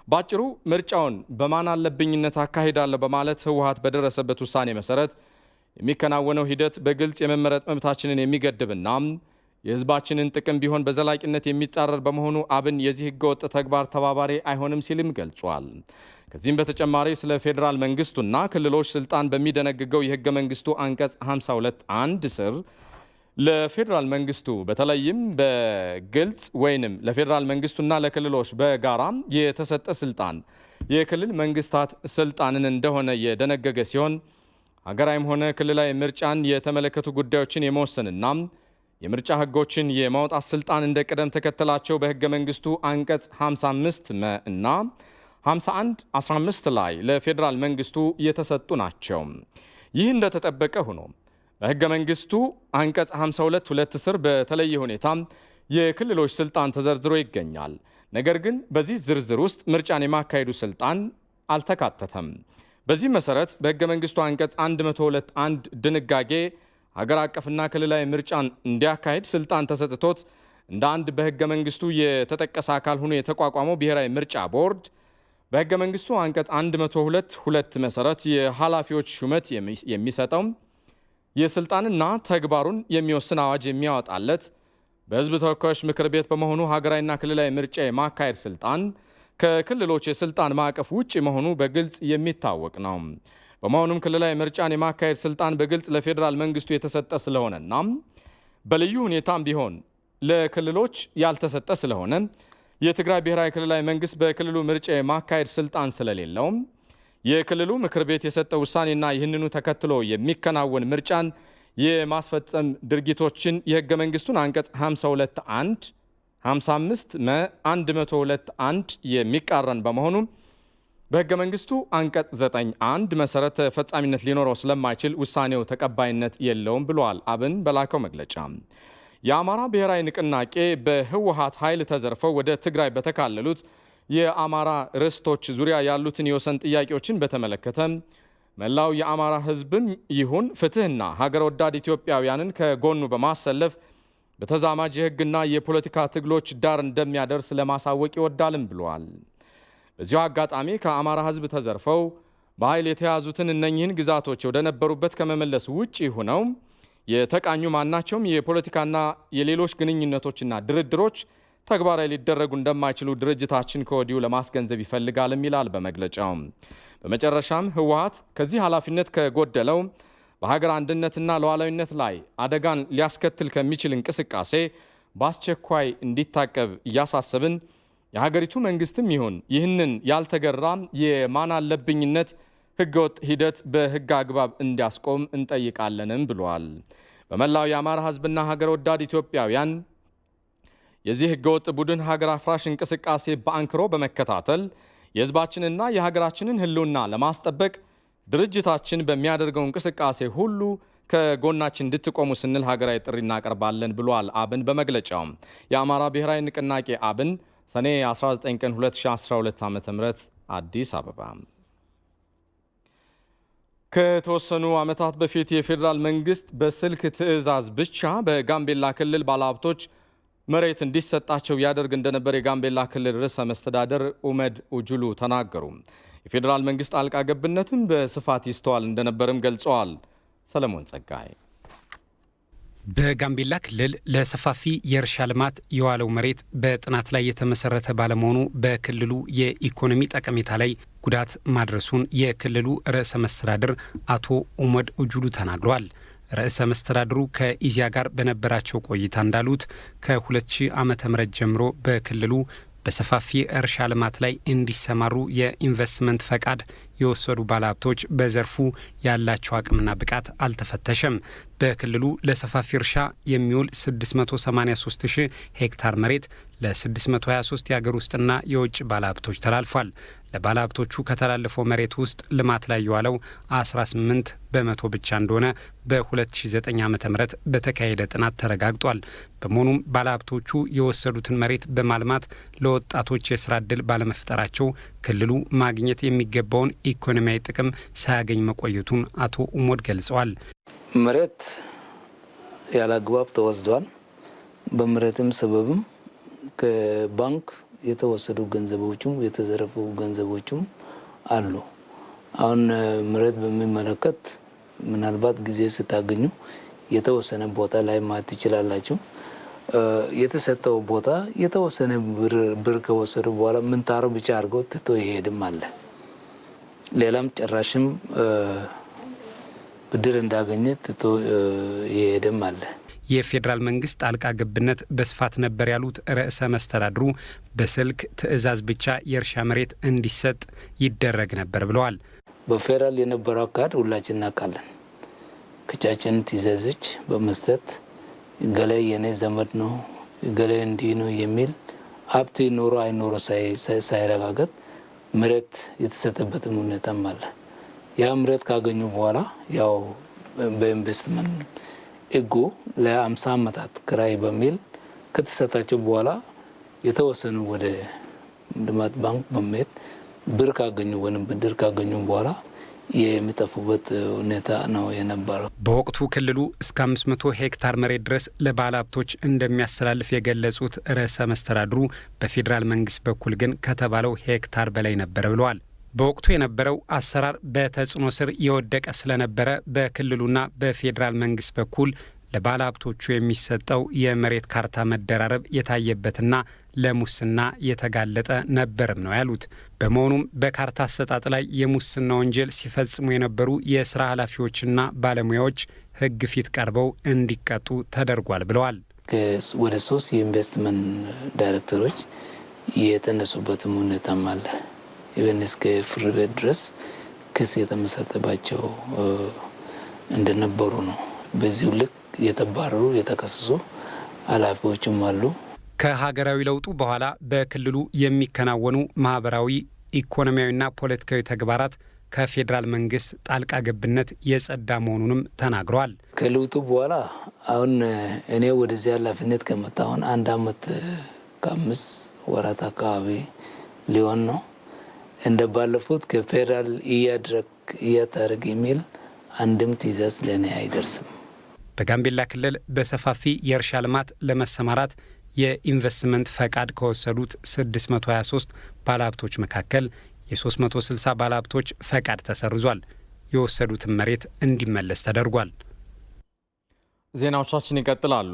ባጭሩ ምርጫውን በማን አለብኝነት አካሂዳለሁ በማለት ህወሓት በደረሰበት ውሳኔ መሰረት የሚከናወነው ሂደት በግልጽ የመመረጥ መብታችንን የሚገድብና የህዝባችንን ጥቅም ቢሆን በዘላቂነት የሚጻረር በመሆኑ አብን የዚህ ህገወጥ ተግባር ተባባሪ አይሆንም ሲልም ገልጿል። ከዚህም በተጨማሪ ስለ ፌዴራል መንግስቱና ክልሎች ስልጣን በሚደነግገው የህገ መንግስቱ አንቀጽ 52 አንድ ስር ለፌዴራል መንግስቱ በተለይም በግልጽ ወይንም ለፌዴራል መንግስቱና ለክልሎች በጋራ የተሰጠ ስልጣን የክልል መንግስታት ስልጣንን እንደሆነ የደነገገ ሲሆን ሀገራዊም ሆነ ክልላዊ ምርጫን የተመለከቱ ጉዳዮችን የመወሰንና የምርጫ ህጎችን የማውጣት ስልጣን እንደ ቅደም ተከተላቸው በህገ መንግስቱ አንቀጽ 55 እና 51 15 ላይ ለፌዴራል መንግስቱ የተሰጡ ናቸው። ይህ እንደተጠበቀ ሆኖ በህገ መንግስቱ አንቀጽ 52 2 ስር በተለየ ሁኔታ የክልሎች ስልጣን ተዘርዝሮ ይገኛል። ነገር ግን በዚህ ዝርዝር ውስጥ ምርጫን የማካሄዱ ስልጣን አልተካተተም። በዚህ መሰረት በህገ መንግስቱ አንቀጽ 102 1 ድንጋጌ ሀገር አቀፍና ክልላዊ ምርጫን እንዲያካሄድ ስልጣን ተሰጥቶት እንደ አንድ በህገ መንግስቱ የተጠቀሰ አካል ሆኖ የተቋቋመው ብሔራዊ ምርጫ ቦርድ በህገ መንግስቱ አንቀጽ 102 2 መሰረት የኃላፊዎች ሹመት የሚሰጠው የስልጣንና ተግባሩን የሚወስን አዋጅ የሚያወጣለት በህዝብ ተወካዮች ምክር ቤት በመሆኑ ሀገራዊና ክልላዊ ምርጫ የማካሄድ ስልጣን ከክልሎች የስልጣን ማዕቀፍ ውጭ መሆኑ በግልጽ የሚታወቅ ነው። በመሆኑም ክልላዊ ምርጫን የማካሄድ ስልጣን በግልጽ ለፌዴራል መንግስቱ የተሰጠ ስለሆነና በልዩ ሁኔታም ቢሆን ለክልሎች ያልተሰጠ ስለሆነ የትግራይ ብሔራዊ ክልላዊ መንግስት በክልሉ ምርጫ የማካሄድ ስልጣን ስለሌለው የክልሉ ምክር ቤት የሰጠው ውሳኔና ይህንኑ ተከትሎ የሚከናወን ምርጫን የማስፈጸም ድርጊቶችን የህገ መንግስቱን አንቀጽ 52 1 55 102 1 የሚቃረን በመሆኑ በሕገ መንግስቱ አንቀጽ 9(1) መሰረት ተፈጻሚነት ሊኖረው ስለማይችል ውሳኔው ተቀባይነት የለውም ብሏል አብን በላከው መግለጫ። የአማራ ብሔራዊ ንቅናቄ በህወሓት ኃይል ተዘርፈው ወደ ትግራይ በተካለሉት የአማራ ርስቶች ዙሪያ ያሉትን የወሰን ጥያቄዎችን በተመለከተ መላው የአማራ ህዝብን ይሁን ፍትህና ሀገር ወዳድ ኢትዮጵያውያንን ከጎኑ በማሰለፍ በተዛማጅ የህግና የፖለቲካ ትግሎች ዳር እንደሚያደርስ ለማሳወቅ ይወዳልም ብሏል። በዚሁ አጋጣሚ ከአማራ ህዝብ ተዘርፈው በኃይል የተያዙትን እነኚህን ግዛቶች ወደ ነበሩበት ከመመለስ ውጪ ሆነው የተቃኙ ማናቸውም የፖለቲካና የሌሎች ግንኙነቶችና ድርድሮች ተግባራዊ ሊደረጉ እንደማይችሉ ድርጅታችን ከወዲሁ ለማስገንዘብ ይፈልጋልም ይላል በመግለጫው። በመጨረሻም ህወሓት ከዚህ ኃላፊነት ከጎደለው በሀገር አንድነትና ሉዓላዊነት ላይ አደጋን ሊያስከትል ከሚችል እንቅስቃሴ በአስቸኳይ እንዲታቀብ እያሳሰብን የሀገሪቱ መንግስትም ይሁን ይህንን ያልተገራ የማን አለብኝነት ህገወጥ ሂደት በህግ አግባብ እንዲያስቆም እንጠይቃለንም ብሏል። በመላው የአማራ ህዝብና ሀገር ወዳድ ኢትዮጵያውያን የዚህ ህገወጥ ቡድን ሀገር አፍራሽ እንቅስቃሴ በአንክሮ በመከታተል የህዝባችንና የሀገራችንን ህልውና ለማስጠበቅ ድርጅታችን በሚያደርገው እንቅስቃሴ ሁሉ ከጎናችን እንድትቆሙ ስንል ሀገራዊ ጥሪ እናቀርባለን ብሏል አብን በመግለጫው። የአማራ ብሔራዊ ንቅናቄ አብን ሰኔ 19 ቀን 2012 ዓ.ም አዲስ አበባ። ከተወሰኑ ዓመታት በፊት የፌዴራል መንግስት በስልክ ትዕዛዝ ብቻ በጋምቤላ ክልል ባለሀብቶች መሬት እንዲሰጣቸው ያደርግ እንደነበር የጋምቤላ ክልል ርዕሰ መስተዳደር ኡመድ ኡጁሉ ተናገሩ። የፌዴራል መንግስት ጣልቃ ገብነትም በስፋት ይስተዋል እንደነበርም ገልጸዋል። ሰለሞን ጸጋይ በጋምቤላ ክልል ለሰፋፊ የእርሻ ልማት የዋለው መሬት በጥናት ላይ የተመሰረተ ባለመሆኑ በክልሉ የኢኮኖሚ ጠቀሜታ ላይ ጉዳት ማድረሱን የክልሉ ርዕሰ መስተዳድር አቶ ኡመድ ኡጁሉ ተናግረዋል። ርዕሰ መስተዳድሩ ከኢዚያ ጋር በነበራቸው ቆይታ እንዳሉት ከ2000 ዓ.ም ጀምሮ በክልሉ በሰፋፊ እርሻ ልማት ላይ እንዲሰማሩ የኢንቨስትመንት ፈቃድ የወሰዱ ባለሀብቶች በዘርፉ ያላቸው አቅምና ብቃት አልተፈተሸም። በክልሉ ለሰፋፊ እርሻ የሚውል 683,000 ሄክታር መሬት ለ623 የሀገር ውስጥና የውጭ ባለሀብቶች ተላልፏል። ለባለሀብቶቹ ከተላለፈው መሬት ውስጥ ልማት ላይ የዋለው 18 በመቶ ብቻ እንደሆነ በ2009 ዓ.ም በተካሄደ ጥናት ተረጋግጧል። በመሆኑም ባለሀብቶቹ የወሰዱትን መሬት በማልማት ለወጣቶች የስራ ዕድል ባለመፍጠራቸው ክልሉ ማግኘት የሚገባውን ኢኮኖሚያዊ ጥቅም ሳያገኝ መቆየቱን አቶ ኡሞድ ገልጸዋል። መሬት ያለ አግባብ ተወስዷል። በመሬትም ሰበብም ከባንክ የተወሰዱ ገንዘቦችም የተዘረፉ ገንዘቦችም አሉ። አሁን መሬት በሚመለከት ምናልባት ጊዜ ስታገኙ የተወሰነ ቦታ ላይ ማየት ትችላላችሁ። የተሰጠው ቦታ የተወሰነ ብር ከወሰዱ በኋላ ምንጣሩ ብቻ አድርገው ትቶ ይሄድም አለ። ሌላም ጭራሽም ብድር እንዳገኘ ትቶ ይሄድም አለ። የፌዴራል መንግስት ጣልቃ ገብነት በስፋት ነበር ያሉት ርዕሰ መስተዳድሩ በስልክ ትዕዛዝ ብቻ የእርሻ መሬት እንዲሰጥ ይደረግ ነበር ብለዋል። በፌዴራል የነበረው አካሄድ ሁላችን እናውቃለን። ከቻችን ትዕዛዞች በመስጠት ገሌ የኔ ዘመድ ነው ገሌ እንዲህ ነው የሚል ሀብት ኖሮ አይኖሮ ሳይረጋገጥ መሬት የተሰጠበትም ሁኔታም አለ። ያ መሬት ካገኙ በኋላ ያው በኢንቨስትመንት እጉ ለ50 ዓመታት ክራይ በሚል ከተሰጣቸው በኋላ የተወሰኑ ወደ ልማት ባንክ በመሄድ ብር ካገኙ ወይም ብድር ካገኙ በኋላ የሚጠፉበት ሁኔታ ነው የነበረው። በወቅቱ ክልሉ እስከ 500 ሄክታር መሬት ድረስ ለባለሀብቶች እንደሚያስተላልፍ የገለጹት ርዕሰ መስተዳድሩ በፌዴራል መንግስት በኩል ግን ከተባለው ሄክታር በላይ ነበር ብለዋል። በወቅቱ የነበረው አሰራር በተጽዕኖ ስር የወደቀ ስለነበረ በክልሉና በፌዴራል መንግስት በኩል ለባለሀብቶቹ የሚሰጠው የመሬት ካርታ መደራረብ የታየበትና ለሙስና የተጋለጠ ነበርም ነው ያሉት። በመሆኑም በካርታ አሰጣጥ ላይ የሙስና ወንጀል ሲፈጽሙ የነበሩ የስራ ኃላፊዎችና ባለሙያዎች ሕግ ፊት ቀርበው እንዲቀጡ ተደርጓል ብለዋል። ወደ 3 የኢንቨስትመንት ዳይሬክተሮች የተነሱበትም ሁኔታም አለ። ኢቨን እስከ ፍርድ ቤት ድረስ ክስ የተመሰረተባቸው እንደነበሩ ነው። በዚሁ ልክ የተባረሩ የተከሰሱ ኃላፊዎችም አሉ። ከሀገራዊ ለውጡ በኋላ በክልሉ የሚከናወኑ ማህበራዊ ኢኮኖሚያዊና ፖለቲካዊ ተግባራት ከፌዴራል መንግስት ጣልቃ ገብነት የጸዳ መሆኑንም ተናግረዋል። ከለውጡ በኋላ አሁን እኔ ወደዚህ ኃላፊነት ከመጣሁን 1 ዓመት ከ5 ወራት አካባቢ ሊሆን ነው። እንደ ባለፉት ከፌዴራል እያታረግ የሚል አንድም ትዕዛዝ ለእኔ አይደርስም። በጋምቤላ ክልል በሰፋፊ የእርሻ ልማት ለመሰማራት የኢንቨስትመንት ፈቃድ ከወሰዱት 623 ባለሀብቶች መካከል የ360 ባለሀብቶች ፈቃድ ተሰርዟል። የወሰዱትን መሬት እንዲመለስ ተደርጓል። ዜናዎቻችን ይቀጥላሉ።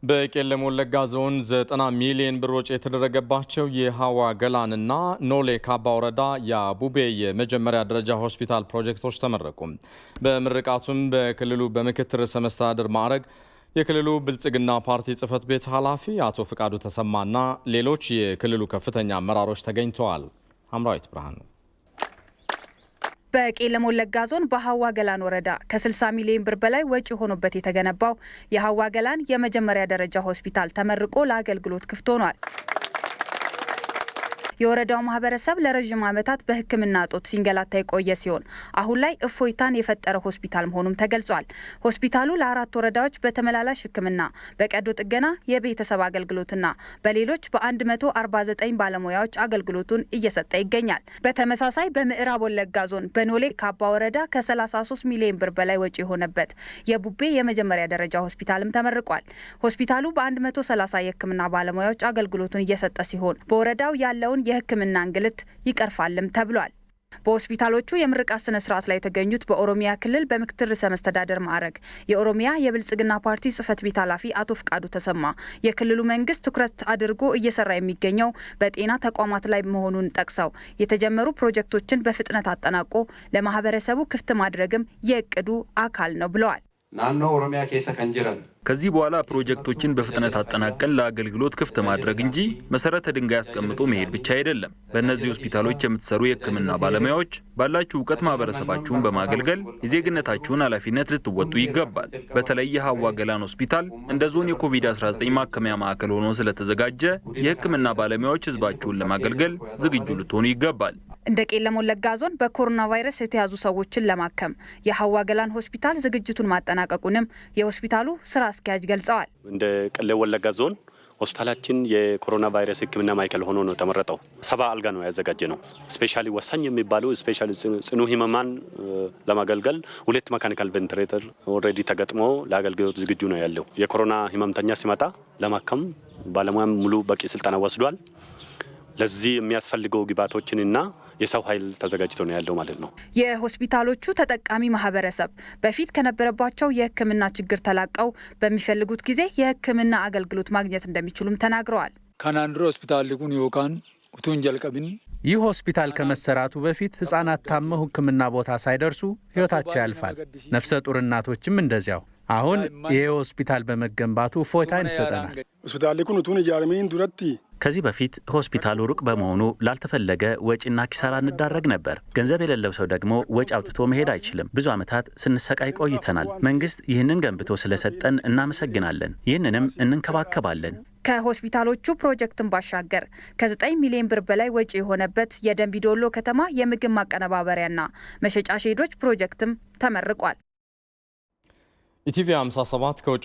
በቄለም ወለጋ ዞን 90 ሚሊዮን ብር ወጪ የተደረገባቸው የሀዋ ገላንና ኖሌ ካባ ወረዳ የአቡቤ የመጀመሪያ ደረጃ ሆስፒታል ፕሮጀክቶች ተመረቁ። በምርቃቱም በክልሉ በምክትል ርዕሰ መስተዳድር ማዕረግ የክልሉ ብልጽግና ፓርቲ ጽህፈት ቤት ኃላፊ አቶ ፍቃዱ ተሰማና ሌሎች የክልሉ ከፍተኛ አመራሮች ተገኝተዋል። ሐምራዊት ብርሃኑ በቄለም ወለጋ ዞን በሀዋ ገላን ወረዳ ከ60 ሚሊዮን ብር በላይ ወጪ ሆኖበት የተገነባው የሀዋ ገላን የመጀመሪያ ደረጃ ሆስፒታል ተመርቆ ለአገልግሎት ክፍት ሆኗል። የወረዳው ማህበረሰብ ለረጅም ዓመታት በሕክምና እጦት ሲንገላታ የቆየ ሲሆን አሁን ላይ እፎይታን የፈጠረ ሆስፒታል መሆኑም ተገልጿል። ሆስፒታሉ ለ4 ወረዳዎች በተመላላሽ ሕክምና፣ በቀዶ ጥገና፣ የቤተሰብ አገልግሎትና በሌሎች በ149 ባለሙያዎች አገልግሎቱን እየሰጠ ይገኛል። በተመሳሳይ በምዕራብ ወለጋ ዞን በኖሌ ካባ ወረዳ ከ33 ሚሊዮን ብር በላይ ወጪ የሆነበት የቡቤ የመጀመሪያ ደረጃ ሆስፒታልም ተመርቋል። ሆስፒታሉ በ130 የሕክምና ባለሙያዎች አገልግሎቱን እየሰጠ ሲሆን በወረዳው ያለውን የሕክምና እንግልት ይቀርፋልም ተብሏል። በሆስፒታሎቹ የምርቃት ስነ ስርዓት ላይ የተገኙት በኦሮሚያ ክልል በምክትል ርዕሰ መስተዳድር ማዕረግ የኦሮሚያ የብልጽግና ፓርቲ ጽህፈት ቤት ኃላፊ አቶ ፍቃዱ ተሰማ የክልሉ መንግስት ትኩረት አድርጎ እየሰራ የሚገኘው በጤና ተቋማት ላይ መሆኑን ጠቅሰው የተጀመሩ ፕሮጀክቶችን በፍጥነት አጠናቆ ለማህበረሰቡ ክፍት ማድረግም የእቅዱ አካል ነው ብለዋል። ናኖ ኦሮሚያ ኬሰ ከንጅረን ከዚህ በኋላ ፕሮጀክቶችን በፍጥነት አጠናቀን ለአገልግሎት ክፍት ማድረግ እንጂ መሰረተ ድንጋይ አስቀምጦ መሄድ ብቻ አይደለም። በእነዚህ ሆስፒታሎች የምትሰሩ የሕክምና ባለሙያዎች ባላችሁ እውቀት ማህበረሰባችሁን በማገልገል የዜግነታችሁን ኃላፊነት ልትወጡ ይገባል። በተለይ የሀዋ ገላን ሆስፒታል እንደ ዞን የኮቪድ-19 ማከሚያ ማዕከል ሆኖ ስለተዘጋጀ የሕክምና ባለሙያዎች ህዝባችሁን ለማገልገል ዝግጁ ልትሆኑ ይገባል። እንደ ቄለም ወለጋ ዞን በኮሮና ቫይረስ የተያዙ ሰዎችን ለማከም የሀዋ ገላን ሆስፒታል ዝግጅቱን ማጠናቀቁንም የሆስፒታሉ ስራ አስኪያጅ ገልጸዋል። እንደ ቄለም ወለጋ ዞን ሆስፒታላችን የኮሮና ቫይረስ ህክምና ማዕከል ሆኖ ነው ተመረጠው። 70 አልጋ ነው ያዘጋጀ ነው። ስፔሻሊ ወሳኝ የሚባሉ ስፔሻሊ ጽኑ ህመማን ለማገልገል 2 መካኒካል ቬንቲሌተር ኦልሬዲ ተገጥሞ ለአገልግሎት ዝግጁ ነው ያለው። የኮሮና ህመምተኛ ሲመጣ ለማከም ባለሙያም ሙሉ በቂ ስልጠና ወስዷል። ለዚህ የሚያስፈልገው ግብዓቶችንና የሰው ኃይል ተዘጋጅቶ ነው ያለው ማለት ነው። የሆስፒታሎቹ ተጠቃሚ ማህበረሰብ በፊት ከነበረባቸው የህክምና ችግር ተላቀው በሚፈልጉት ጊዜ የህክምና አገልግሎት ማግኘት እንደሚችሉም ተናግረዋል። ካናንድሮ ሆስፒታል ሊጉን ይወቃን ኡቱን ጀልቀብን ይህ ሆስፒታል ከመሰራቱ በፊት ህጻናት ታመው ህክምና ቦታ ሳይደርሱ ህይወታቸው ያልፋል። ነፍሰ ጡር እናቶችም እንደዚያው። አሁን ይሄ ሆስፒታል በመገንባቱ እፎይታን ይሰጠናል። ሆስፒታል ሊጉን ኡቱን ጃርሜን ዱረቲ ከዚህ በፊት ሆስፒታሉ ሩቅ በመሆኑ ላልተፈለገ ወጪና ኪሳራ እንዳረግ ነበር። ገንዘብ የሌለው ሰው ደግሞ ወጪ አውጥቶ መሄድ አይችልም። ብዙ ዓመታት ስንሰቃይ ቆይተናል። መንግስት ይህንን ገንብቶ ስለሰጠን እናመሰግናለን። ይህንንም እንንከባከባለን። ከሆስፒታሎቹ ፕሮጀክትን ባሻገር ከ9 ሚሊዮን ብር በላይ ወጪ የሆነበት የደንቢዶሎ ከተማ የምግብ ማቀነባበሪያና መሸጫ ሼዶች ፕሮጀክትም ተመርቋል። ኢቲቪ 57 ከውጭ